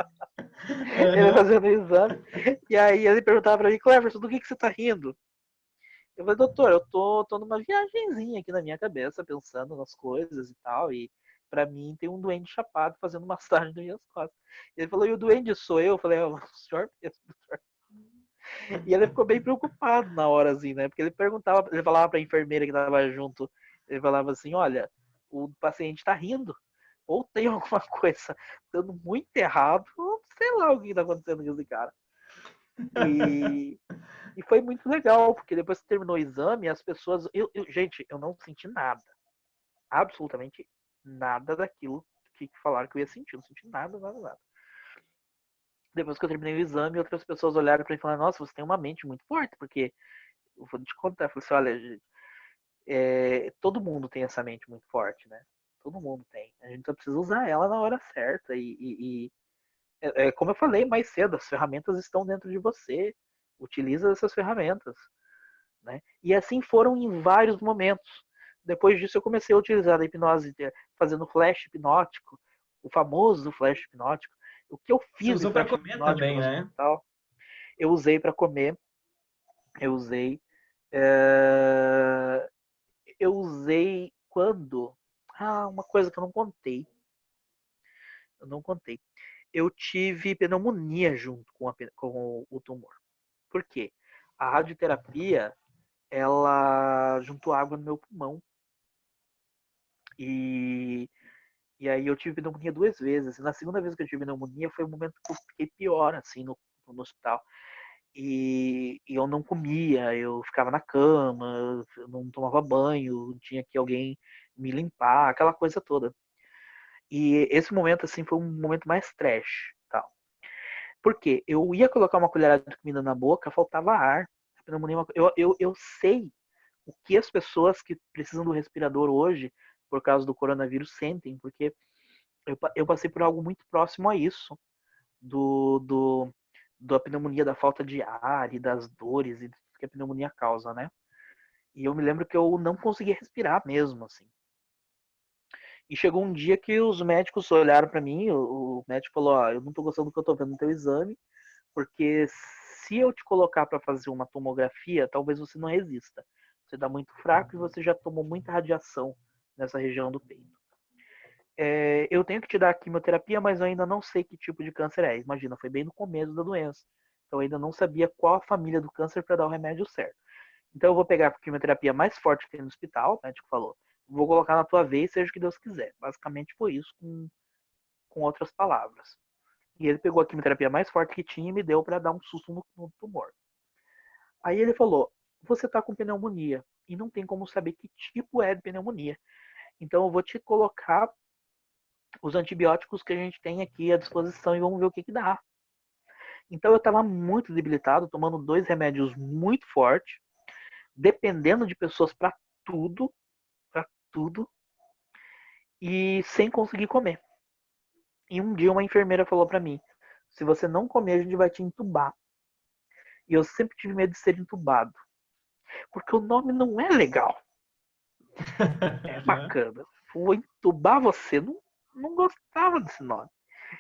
Speaker 2: Ele
Speaker 1: Uhum.
Speaker 2: fazendo o exame. E aí ele perguntava pra mim: Cleverson, do que você tá rindo? Eu falei: doutor, eu tô numa viagenzinha aqui na minha cabeça, pensando nas coisas e tal, e pra mim tem um duende chapado fazendo massagem nas minhas costas. Ele falou: e o duende sou eu? Eu falei: o senhor mesmo, doutor. E ele ficou bem preocupado na hora, assim, né? Porque ele perguntava, ele falava pra enfermeira que tava junto, ele falava assim: olha, o paciente tá rindo, ou tem alguma coisa dando muito errado, ou sei lá o que tá acontecendo com esse cara. E, e foi muito legal, porque depois que terminou o exame, as pessoas. Gente, eu não senti nada. Absolutamente nada daquilo que falaram que eu ia sentir. Não senti nada, nada, nada. Depois que eu terminei o exame, outras pessoas olharam para mim e falaram: nossa, você tem uma mente muito forte, porque eu vou te contar. Eu falei assim: olha, gente, todo mundo tem essa mente muito forte, né? Todo mundo tem. A gente só precisa usar ela na hora certa. Como eu falei mais cedo, as ferramentas estão dentro de você. Utiliza essas ferramentas. Né? E assim foram em vários momentos. Depois disso, eu comecei a utilizar a hipnose fazendo flash hipnótico, o famoso flash hipnótico. O que eu
Speaker 1: Você
Speaker 2: fiz de
Speaker 1: usou para
Speaker 2: flash
Speaker 1: comer
Speaker 2: hipnótico
Speaker 1: também,
Speaker 2: no
Speaker 1: né?
Speaker 2: hospital, eu usei para comer, eu usei. é, Eu usei quando. Ah, uma coisa que eu não contei. Eu não contei. Eu tive pneumonia junto com o tumor. Por quê? A radioterapia, ela juntou água no meu pulmão. E, e aí eu tive pneumonia 2 vezes. E na segunda vez que eu tive pneumonia foi o momento que eu fiquei pior, assim, no hospital. E eu não comia, eu ficava na cama, eu não tomava banho, tinha que alguém me limpar, aquela coisa toda. E esse momento, assim, foi um momento mais trash, tal. Por quê? Eu ia colocar uma colherada de comida na boca, faltava ar. A pneumonia, eu sei o que as pessoas que precisam do respirador hoje por causa do coronavírus sentem, porque eu passei por algo muito próximo a isso, da pneumonia, da falta de ar e das dores e que a pneumonia causa, né? E eu me lembro que eu não conseguia respirar mesmo, assim. E chegou um dia que os médicos olharam para mim, o médico falou, ó, eu não tô gostando do que eu tô vendo no teu exame, porque se eu te colocar para fazer uma tomografia, talvez você não resista. Você dá muito fraco e você já tomou muita radiação nessa região do peito. Eu tenho que te dar quimioterapia, mas eu ainda não sei que tipo de câncer é. Imagina, foi bem no começo da doença. Então eu ainda não sabia qual a família do câncer para dar o remédio certo. Então eu vou pegar a quimioterapia mais forte que tem no hospital, o médico falou. Vou colocar na tua veia, seja o que Deus quiser. Basicamente foi isso, com outras palavras. E ele pegou a quimioterapia mais forte que tinha e me deu para dar um susto no tumor. Aí ele falou, você tá com pneumonia e não tem como saber que tipo é de pneumonia. Então eu vou te colocar os antibióticos que a gente tem aqui à disposição e vamos ver o que dá. Então eu estava muito debilitado, tomando 2 remédios muito fortes, dependendo de pessoas para tudo, e sem conseguir comer. E um dia uma enfermeira falou para mim, se você não comer, a gente vai te entubar. E eu sempre tive medo de ser entubado, porque o nome não é legal. É bacana. Vou entubar você, não gostava desse nome.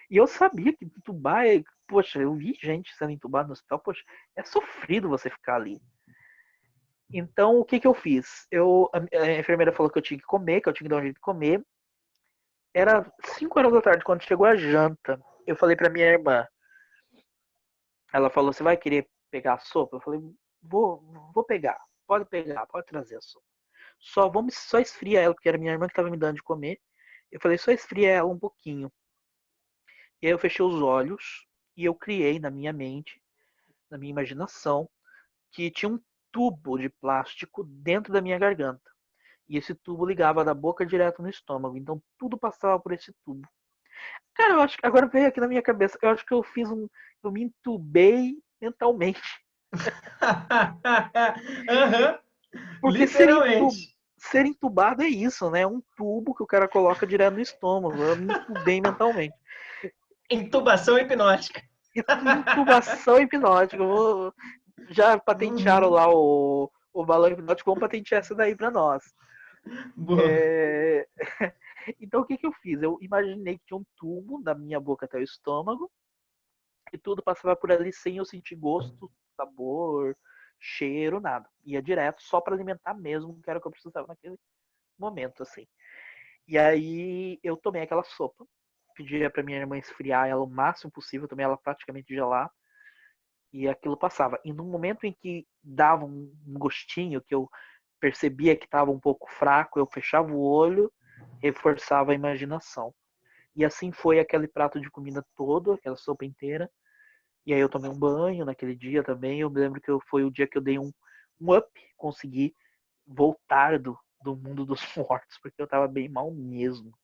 Speaker 2: E eu sabia que entubar é. Poxa, eu vi gente sendo entubada no hospital, poxa, é sofrido você ficar ali. Então, o que eu fiz? A enfermeira falou que eu tinha que comer, que eu tinha que dar um jeito de comer. Era 5 horas da tarde, quando chegou a janta. Eu falei pra minha irmã. Ela falou, você vai querer pegar a sopa? Eu falei, vou pegar. Pode pegar, pode trazer a sopa. Só esfria ela, porque era minha irmã que estava me dando de comer. Eu falei, só esfria ela um pouquinho. E aí eu fechei os olhos e eu criei na minha mente, na minha imaginação, que tinha um tubo de plástico dentro da minha garganta. E esse tubo ligava da boca direto no estômago. Então tudo passava por esse tubo. Cara, eu acho que agora veio aqui na minha cabeça. Eu acho que eu me entubei mentalmente.
Speaker 1: Uhum.
Speaker 2: Porque
Speaker 1: Literalmente.
Speaker 2: ser entubado é isso, né? Um tubo que o cara coloca direto no estômago. Eu me entubei mentalmente.
Speaker 1: Intubação hipnótica.
Speaker 2: Intubação hipnótica. Já patentearam
Speaker 1: Uhum.
Speaker 2: lá o balão hipnótico, vamos patentear essa daí para nós.
Speaker 1: Boa.
Speaker 2: É... Então o que eu fiz? Eu imaginei que tinha um tubo da minha boca até o estômago e tudo passava por ali sem eu sentir gosto, sabor, cheiro, nada. Ia direto só para alimentar mesmo, que era o que eu precisava naquele momento, assim. E aí eu tomei aquela sopa, pedia para minha irmã esfriar ela o máximo possível, tomei ela praticamente gelada. E aquilo passava. E no momento em que dava um gostinho, que eu percebia que estava um pouco fraco, eu fechava o olho, reforçava a imaginação. E assim foi aquele prato de comida todo, aquela sopa inteira. E aí eu tomei um banho naquele dia também. Eu me lembro que foi o dia que eu dei um up, consegui voltar do mundo dos mortos, porque eu estava bem mal mesmo.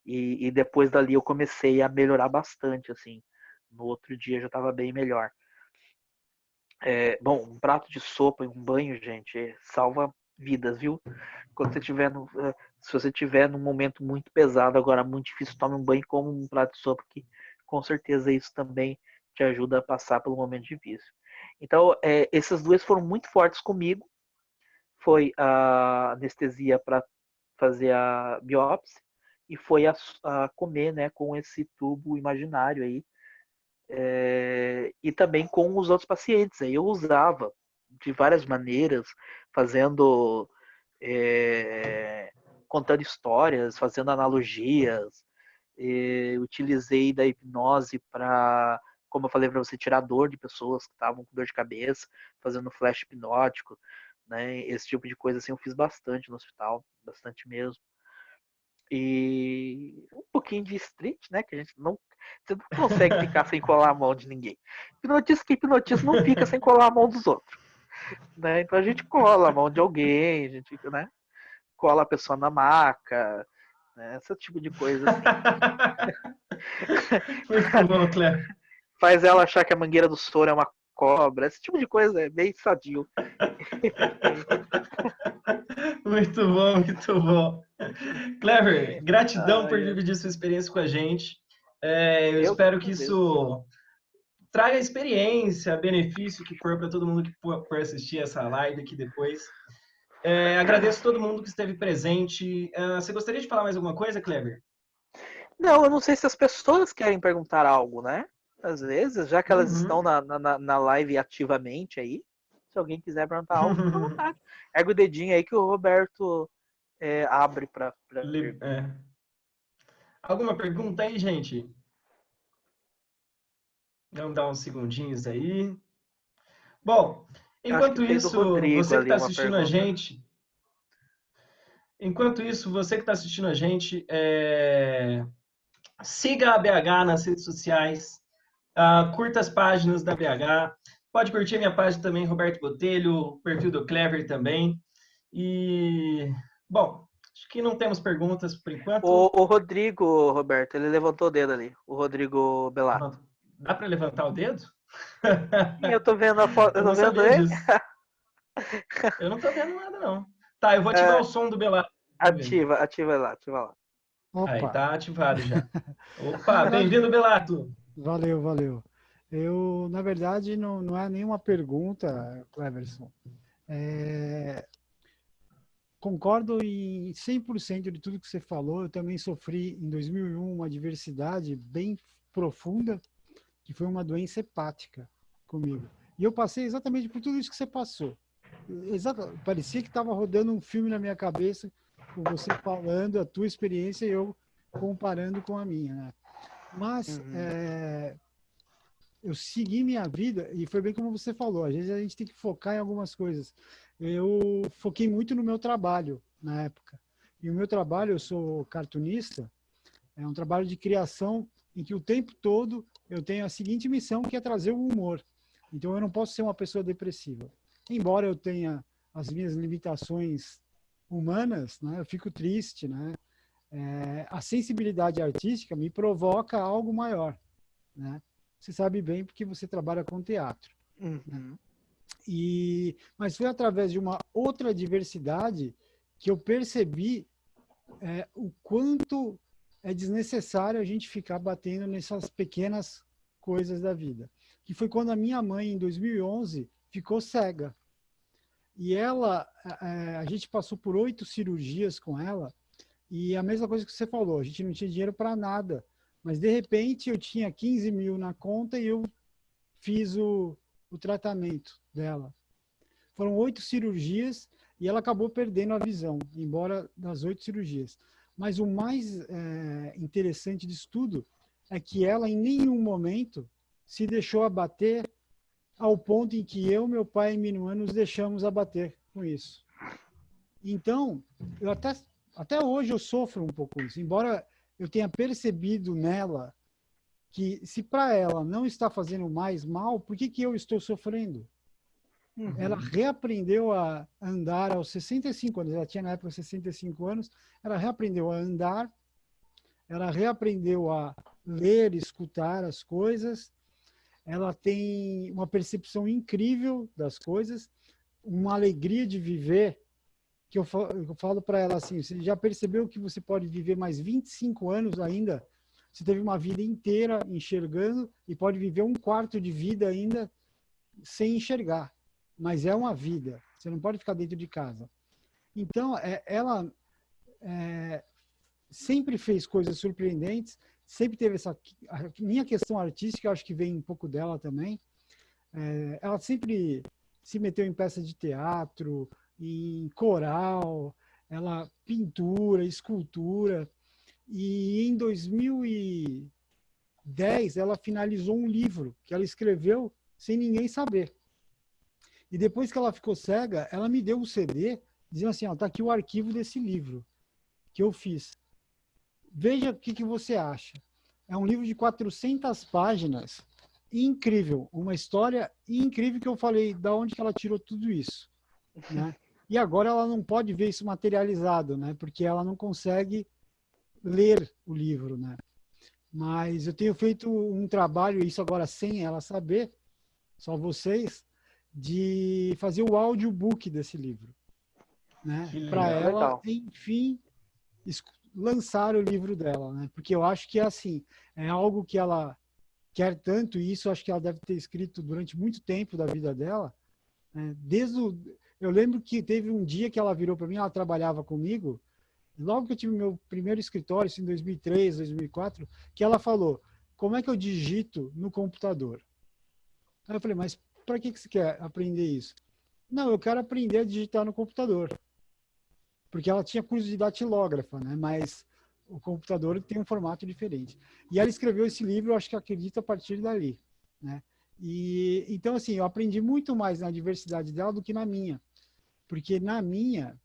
Speaker 2: E depois dali eu comecei a melhorar bastante, assim. No outro dia já estava bem melhor. Bom, um prato de sopa e um banho, gente, salva vidas, viu? Quando você tiver se você tiver num momento muito pesado, agora muito difícil, tome um banho e coma um prato de sopa, que com certeza isso também te ajuda a passar pelo momento difícil. Então, essas duas foram muito fortes comigo. Foi a anestesia para fazer a biópsia e foi a comer, né, com esse tubo imaginário aí, e também com os outros pacientes. Aí eu usava de várias maneiras, fazendo, contando histórias, fazendo analogias. Utilizei da hipnose para, como eu falei para você, tirar dor de pessoas que estavam com dor de cabeça, fazendo flash hipnótico, né? Esse tipo de coisa assim eu fiz bastante no hospital, bastante mesmo. E um pouquinho de street, né? Que a gente não. Você não consegue ficar sem colar a mão de ninguém. Hipnotista que hipnotista não fica sem colar a mão dos outros. Né? Então a gente cola a mão de alguém, a gente, né? Cola a pessoa na maca, né? Esse tipo de coisa assim.
Speaker 1: Muito bom, Cléber.
Speaker 2: Faz ela achar que a mangueira do soro é uma cobra, esse tipo de coisa é bem sadio.
Speaker 1: Muito bom, muito bom. Clever, gratidão por
Speaker 2: Ai, ai.
Speaker 1: dividir sua experiência com a gente. Eu
Speaker 2: Eu que
Speaker 1: espero que
Speaker 2: agradeço.
Speaker 1: isso traga experiência, benefício que for para todo mundo que for assistir essa live aqui depois. Agradeço todo mundo que esteve presente. Você gostaria de falar mais alguma coisa, Clever?
Speaker 2: Não, eu não sei se as pessoas querem perguntar algo, né? Às vezes, já que elas estão
Speaker 1: Uhum.
Speaker 2: na live ativamente aí, se alguém quiser perguntar algo, fica à vontade. Ergue o dedinho aí que o Roberto abre para pergunta.
Speaker 1: É. Alguma pergunta aí, gente? Vamos dar uns segundinhos aí. Bom,
Speaker 2: Eu acho que
Speaker 1: enquanto
Speaker 2: tem do
Speaker 1: isso,
Speaker 2: Rodrigo
Speaker 1: você que
Speaker 2: ali
Speaker 1: está
Speaker 2: uma
Speaker 1: assistindo a
Speaker 2: pergunta.
Speaker 1: gente, siga a BH nas redes sociais, curta as páginas da BH, pode curtir a minha página também, Roberto Botelho, o perfil do Clever também. E, bom, acho que não temos perguntas por enquanto.
Speaker 2: O Rodrigo, Roberto, ele levantou o dedo ali. O Rodrigo Belato.
Speaker 1: Dá para levantar o dedo?
Speaker 2: Sim, eu tô vendo a foto, eu
Speaker 1: Eu
Speaker 2: tô
Speaker 1: não
Speaker 2: vendo
Speaker 1: sabia
Speaker 2: ele.
Speaker 1: disso. Eu não tô vendo nada, não. Tá, eu vou ativar o
Speaker 2: É,
Speaker 1: som do Belato. Vamos ver.
Speaker 2: ativa lá, ativa lá.
Speaker 1: Aí,
Speaker 3: Opa,
Speaker 1: tá ativado já. Opa, bem-vindo, Belato.
Speaker 3: valeu, valeu. Eu, na verdade, não é nenhuma pergunta, Cleverson. É, concordo em 100% de tudo que você falou. Eu também sofri, em 2001, uma adversidade bem profunda, que foi uma doença hepática comigo. E eu passei exatamente por tudo isso que você passou. Parecia que estava rodando um filme na minha cabeça, com você falando a tua experiência e eu comparando com a minha, né? Mas
Speaker 2: Uhum.
Speaker 3: eu segui minha vida e foi bem como você falou. Às vezes a gente tem que focar em algumas coisas. Eu foquei muito no meu trabalho na época. E o meu trabalho, eu sou cartunista, é um trabalho de criação em que o tempo todo eu tenho a seguinte missão, que é trazer o humor. Então eu não posso ser uma pessoa depressiva. Embora eu tenha as minhas limitações humanas, né, eu fico triste, né? A sensibilidade artística me provoca algo maior, né? Você sabe bem porque você trabalha com teatro, né?
Speaker 2: Uhum.
Speaker 3: Mas foi através de uma outra diversidade que eu percebi o quanto é desnecessário a gente ficar batendo nessas pequenas coisas da vida. Que foi quando a minha mãe, em 2011, ficou cega. E ela, a gente passou por 8 cirurgias com ela, e a mesma coisa que você falou, a gente não tinha dinheiro para nada. Mas, de repente, eu tinha 15 mil na conta e eu fiz o tratamento dela. Foram 8 cirurgias e ela acabou perdendo a visão, embora das 8 cirurgias. Mas o mais interessante disso tudo é que ela, em nenhum momento, se deixou abater ao ponto em que eu, meu pai e minha irmã nos deixamos abater com isso. Então, eu até hoje eu sofro um pouco isso, embora eu tenha percebido nela que se para ela não está fazendo mais mal, por que eu estou sofrendo?
Speaker 2: Uhum.
Speaker 3: Ela reaprendeu a andar aos 65 anos, ela tinha na época 65 anos, ela reaprendeu a andar, ela reaprendeu a ler, escutar as coisas, ela tem uma percepção incrível das coisas, uma alegria de viver, que eu falo para ela assim, você já percebeu que você pode viver mais 25 anos ainda? Você teve uma vida inteira enxergando e pode viver um quarto de vida ainda sem enxergar. Mas é uma vida. Você não pode ficar dentro de casa. Então, ela sempre fez coisas surpreendentes, sempre teve essa... A minha questão artística, eu acho que vem um pouco dela também. Ela sempre se meteu em peça de teatro, em coral, ela pintura, escultura. E em 2010, ela finalizou um livro que ela escreveu sem ninguém saber. E depois que ela ficou cega, ela me deu um CD, dizendo assim, ó, tá aqui o arquivo desse livro que eu fiz. Veja o que você acha. É um livro de 400 páginas, incrível, uma história incrível que eu falei, da onde que ela tirou tudo isso, né? E agora ela não pode ver isso materializado, né? Porque ela não consegue ler o livro, né? Mas eu tenho feito um trabalho, isso agora sem ela saber, só vocês, de fazer o audiobook desse livro, né? Para ela,
Speaker 2: legal.
Speaker 3: enfim, lançar o livro dela, né? Porque eu acho que assim, é algo que ela quer tanto, e isso acho que ela deve ter escrito durante muito tempo da vida dela, né? Eu lembro que teve um dia que ela virou para mim, ela trabalhava comigo, logo que eu tive meu primeiro escritório, assim, em 2003, 2004, que ela falou, como é que eu digito no computador? Aí eu falei, mas para que você quer aprender isso? Não, eu quero aprender a digitar no computador. Porque ela tinha curso de datilógrafa, né? Mas o computador tem um formato diferente. E ela escreveu esse livro, eu acho que acredito, a partir dali, né? E então, assim, eu aprendi muito mais na diversidade dela do que na minha. Porque na minha,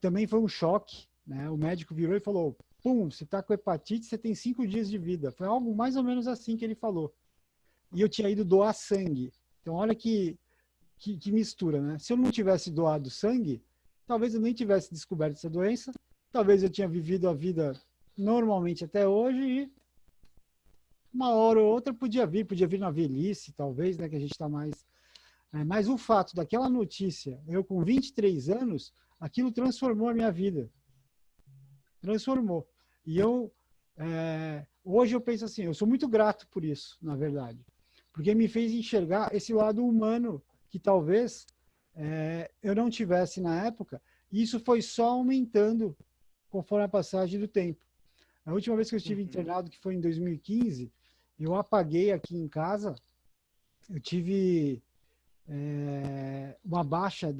Speaker 3: também foi um choque, né? O médico virou e falou, pum, você está com hepatite, você tem 5 dias de vida. Foi algo mais ou menos assim que ele falou. E eu tinha ido doar sangue. Então, olha que mistura, né? Se eu não tivesse doado sangue, talvez eu nem tivesse descoberto essa doença, talvez eu tinha vivido a vida normalmente até hoje e uma hora ou outra podia vir na velhice, talvez, né, que a gente está mais... Mas o fato daquela notícia, eu com 23 anos, aquilo transformou a minha vida. Transformou. E hoje eu penso assim, eu sou muito grato por isso, na verdade. Porque me fez enxergar esse lado humano que talvez eu não tivesse na época. E isso foi só aumentando conforme a passagem do tempo. A última vez que eu estive internado, que foi em 2015, eu apaguei aqui em casa, eu tive uma baixa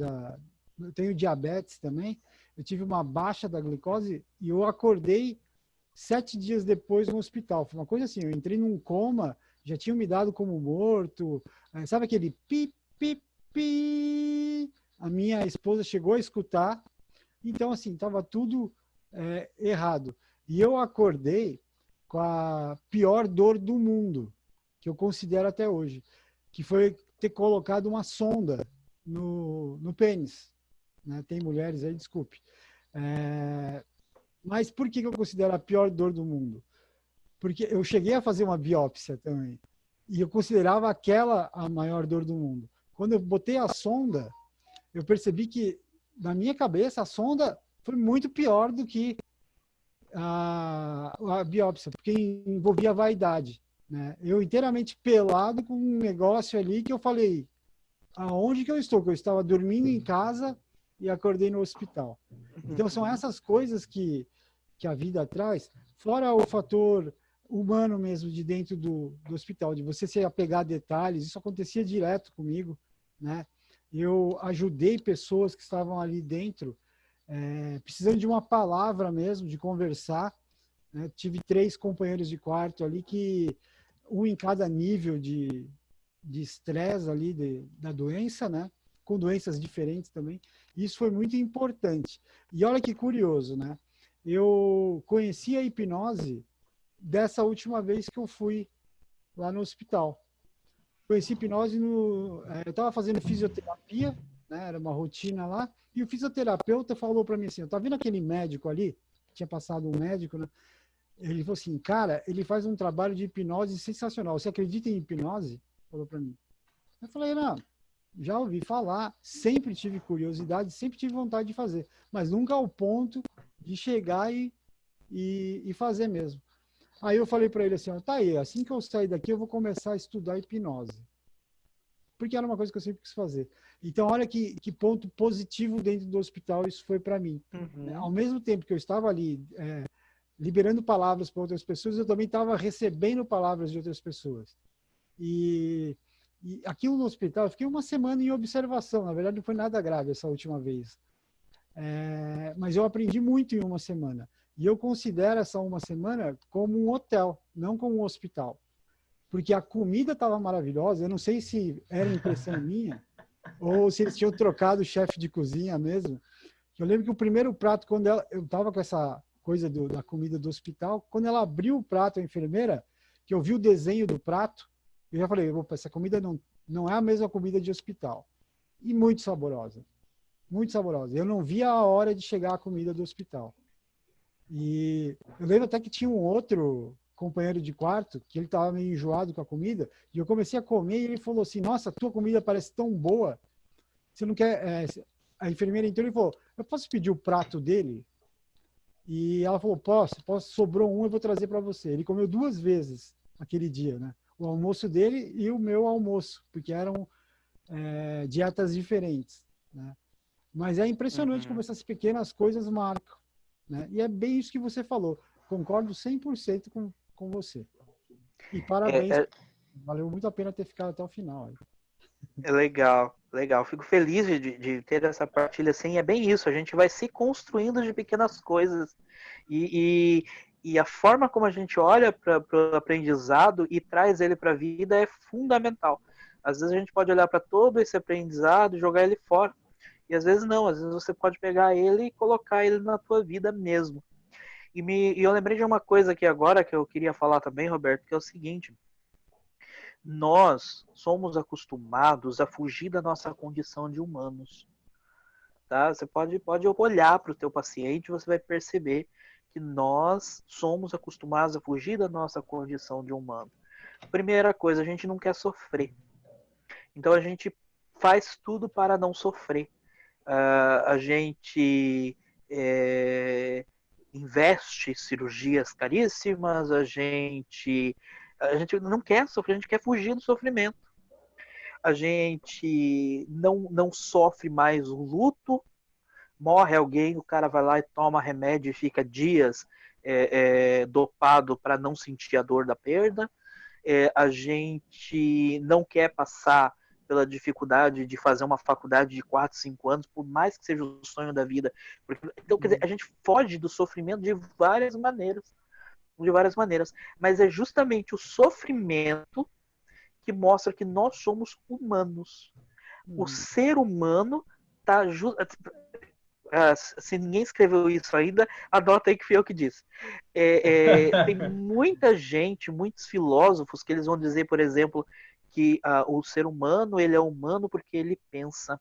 Speaker 3: eu tenho diabetes também, eu tive uma baixa da glicose e eu acordei 7 dias depois no hospital. Foi uma coisa assim, eu entrei num coma, já tinham me dado como morto, sabe aquele pi, pi, pi? A minha esposa chegou a escutar, então assim, estava tudo errado. E eu acordei com a pior dor do mundo, que eu considero até hoje, que foi ter colocado uma sonda no pênis. Né? Tem mulheres aí, desculpe. Mas por que eu considero a pior dor do mundo? Porque eu cheguei a fazer uma biópsia também. E eu considerava aquela a maior dor do mundo. Quando eu botei a sonda, eu percebi que, na minha cabeça, a sonda foi muito pior do que a biópsia, porque envolvia vaidade. Né? Eu inteiramente pelado com um negócio ali que eu falei, aonde que eu estou? Que eu estava dormindo em casa e acordei no hospital. Então, são essas coisas que a vida traz, fora o fator humano mesmo de dentro do hospital, de você se apegar a detalhes. Isso acontecia direto comigo, né? Eu ajudei pessoas que estavam ali dentro, precisando de uma palavra mesmo, de conversar, né? Tive 3 companheiros de quarto ali, um em cada nível de estresse ali da doença, né? Com doenças diferentes também. Isso foi muito importante. E olha que curioso, né? Eu conheci a hipnose dessa última vez que eu fui lá no hospital. Conheci hipnose eu estava fazendo fisioterapia, né? Era uma rotina lá, e o fisioterapeuta falou para mim assim, tá vendo aquele médico ali? Tinha passado um médico, né? Ele falou assim, cara, ele faz um trabalho de hipnose sensacional. Você acredita em hipnose? Falou para mim. Eu falei, não, já ouvi falar, sempre tive curiosidade, sempre tive vontade de fazer, mas nunca ao ponto de chegar e fazer mesmo. Aí eu falei para ele assim, tá aí, assim que eu sair daqui eu vou começar a estudar hipnose. Porque era uma coisa que eu sempre quis fazer. Então, olha que ponto positivo dentro do hospital isso foi para mim. Ao mesmo tempo que eu estava ali liberando palavras para outras pessoas, eu também estava recebendo palavras de outras pessoas. E aquilo no hospital, eu fiquei uma semana em observação. Na verdade, não foi nada grave essa última vez. Mas eu aprendi muito em uma semana. E eu considero essa uma semana como um hotel, não como um hospital. Porque a comida estava maravilhosa. Eu não sei se era impressão minha ou se eles tinham trocado o chefe de cozinha mesmo. Eu lembro que o primeiro prato, quando eu estava com essa coisa da comida do hospital, quando ela abriu o prato, a enfermeira, que eu vi o desenho do prato, eu já falei, opa, essa comida não é a mesma comida de hospital. E muito saborosa. Muito saborosa. Eu não via a hora de chegar a comida do hospital. E eu lembro até que tinha um outro companheiro de quarto, que ele estava meio enjoado com a comida, e eu comecei a comer e ele falou assim, nossa, tua comida parece tão boa, você não quer... A enfermeira entrou e falou, eu posso pedir o prato dele? E ela falou, posso, sobrou um, eu vou trazer para você. Ele comeu 2 vezes aquele dia, né? O almoço dele e o meu almoço, porque eram dietas diferentes, né? Mas é impressionante como essas pequenas coisas marcam, né? E é bem isso que você falou. Concordo 100% com você. E parabéns. Valeu muito a pena ter ficado até o final.
Speaker 2: É legal, legal. Fico feliz de ter essa partilha assim. É bem isso, a gente vai se construindo de pequenas coisas. E a forma como a gente olha para o aprendizado e traz ele para a vida é fundamental. Às vezes a gente pode olhar para todo esse aprendizado e jogar ele fora. E às vezes não, às vezes você pode pegar ele e colocar ele na tua vida mesmo. E eu lembrei de uma coisa aqui agora que eu queria falar também, Roberto, que é o seguinte. Nós somos acostumados a fugir da nossa condição de humanos. Tá? Você pode olhar para o teu paciente e você vai perceber que nós somos acostumados a fugir da nossa condição de humano. Primeira coisa, a gente não quer sofrer. Então a gente faz tudo para não sofrer. A gente investe cirurgias caríssimas, a gente não quer sofrer, a gente quer fugir do sofrimento. A gente não sofre mais o luto, morre alguém, o cara vai lá e toma remédio e fica dias dopado para não sentir a dor da perda. A gente não quer passar pela dificuldade de fazer uma faculdade de 4, 5 anos, por mais que seja o sonho da vida. Então, quer dizer, a gente foge do sofrimento de várias maneiras. Mas é justamente o sofrimento que mostra que nós somos humanos. O ser humano tá se ninguém escreveu isso ainda, anota aí que foi eu que disse. Tem muita gente, muitos filósofos que eles vão dizer, por exemplo, que o ser humano ele é humano porque ele pensa.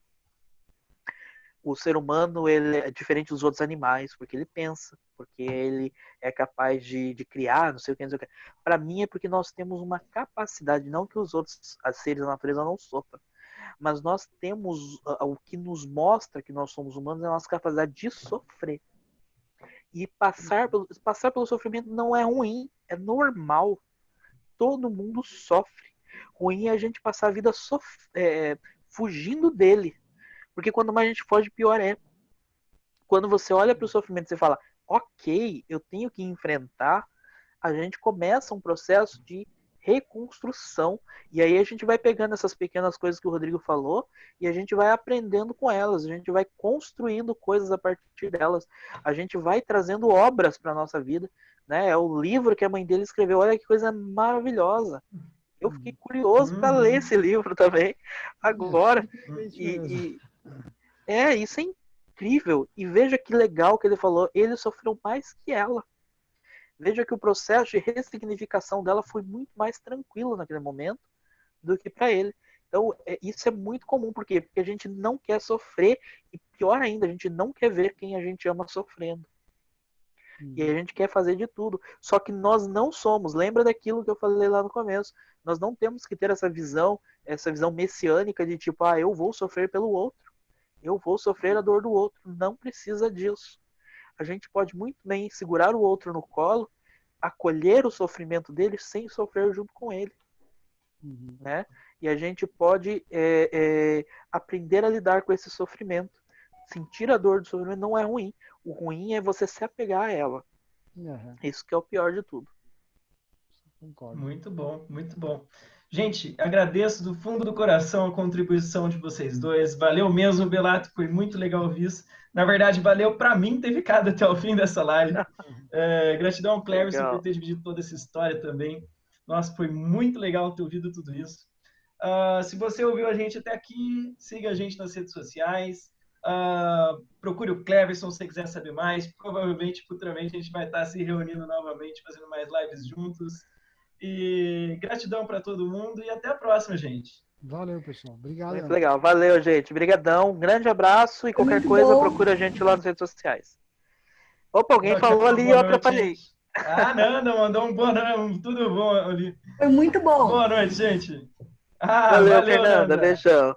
Speaker 2: O ser humano ele é diferente dos outros animais porque ele pensa, porque ele é capaz de criar, não sei o que, não sei o que. Para mim é porque nós temos uma capacidade, não que os outros seres da natureza não sofram, mas nós temos o que nos mostra que nós somos humanos é a nossa capacidade de sofrer. E passar pelo sofrimento não é ruim, é normal. Todo mundo sofre. Ruim é a gente passar a vida fugindo dele. Porque quanto mais a gente foge, pior é. Quando você olha para o sofrimento e você fala, ok, eu tenho que enfrentar, a gente começa um processo de reconstrução. E aí a gente vai pegando essas pequenas coisas que o Rodrigo falou e a gente vai aprendendo com elas, a gente vai construindo coisas a partir delas, a gente vai trazendo obras para a nossa vida, né? É o livro que a mãe dele escreveu, olha que coisa maravilhosa. Eu fiquei curioso para ler esse livro também agora. Isso é incrível. E veja que legal que ele falou, ele sofreu mais que ela. Veja que o processo de ressignificação dela foi muito mais tranquilo naquele momento do que para ele. Então, isso é muito comum. Por quê? Porque a gente não quer sofrer e, pior ainda, a gente não quer ver quem a gente ama sofrendo. E a gente quer fazer de tudo. Só que nós não somos. Lembra daquilo que eu falei lá no começo. Nós não temos que ter essa visão messiânica de tipo, eu vou sofrer pelo outro. Eu vou sofrer a dor do outro. Não precisa disso. A gente pode muito bem segurar o outro no colo, acolher o sofrimento dele sem sofrer junto com ele. Né? E a gente pode aprender a lidar com esse sofrimento. Sentir a dor do sofrimento não é ruim. O ruim é você se apegar a ela. Isso que é o pior de tudo.
Speaker 3: Concordo.
Speaker 1: Muito bom, muito bom. Gente, agradeço do fundo do coração a contribuição de vocês dois. Valeu mesmo, Belato, foi muito legal ouvir isso. Na verdade, valeu para mim ter ficado até o fim dessa live. Gratidão ao Cleverson por ter dividido toda essa história também. Nossa, foi muito legal ter ouvido tudo isso. Se você ouviu a gente até aqui, siga a gente nas redes sociais. Procure o Cleverson se você quiser saber mais. Provavelmente, futuramente, a gente vai estar se reunindo novamente, fazendo mais lives juntos. E gratidão para todo mundo e até a próxima, gente.
Speaker 3: Valeu, pessoal. Obrigado.
Speaker 2: Muito legal. Valeu, gente. Obrigadão. Um grande abraço e qualquer coisa, procura a gente lá nas redes sociais. Opa, alguém falou ali e eu atrapalhei.
Speaker 1: Ah, Nanda mandou um boa noite, tudo bom ali.
Speaker 4: Foi muito bom.
Speaker 1: Boa noite, gente. Ah,
Speaker 2: Valeu,
Speaker 1: valeu,
Speaker 2: Fernanda.
Speaker 1: Nanda.
Speaker 2: Beijão.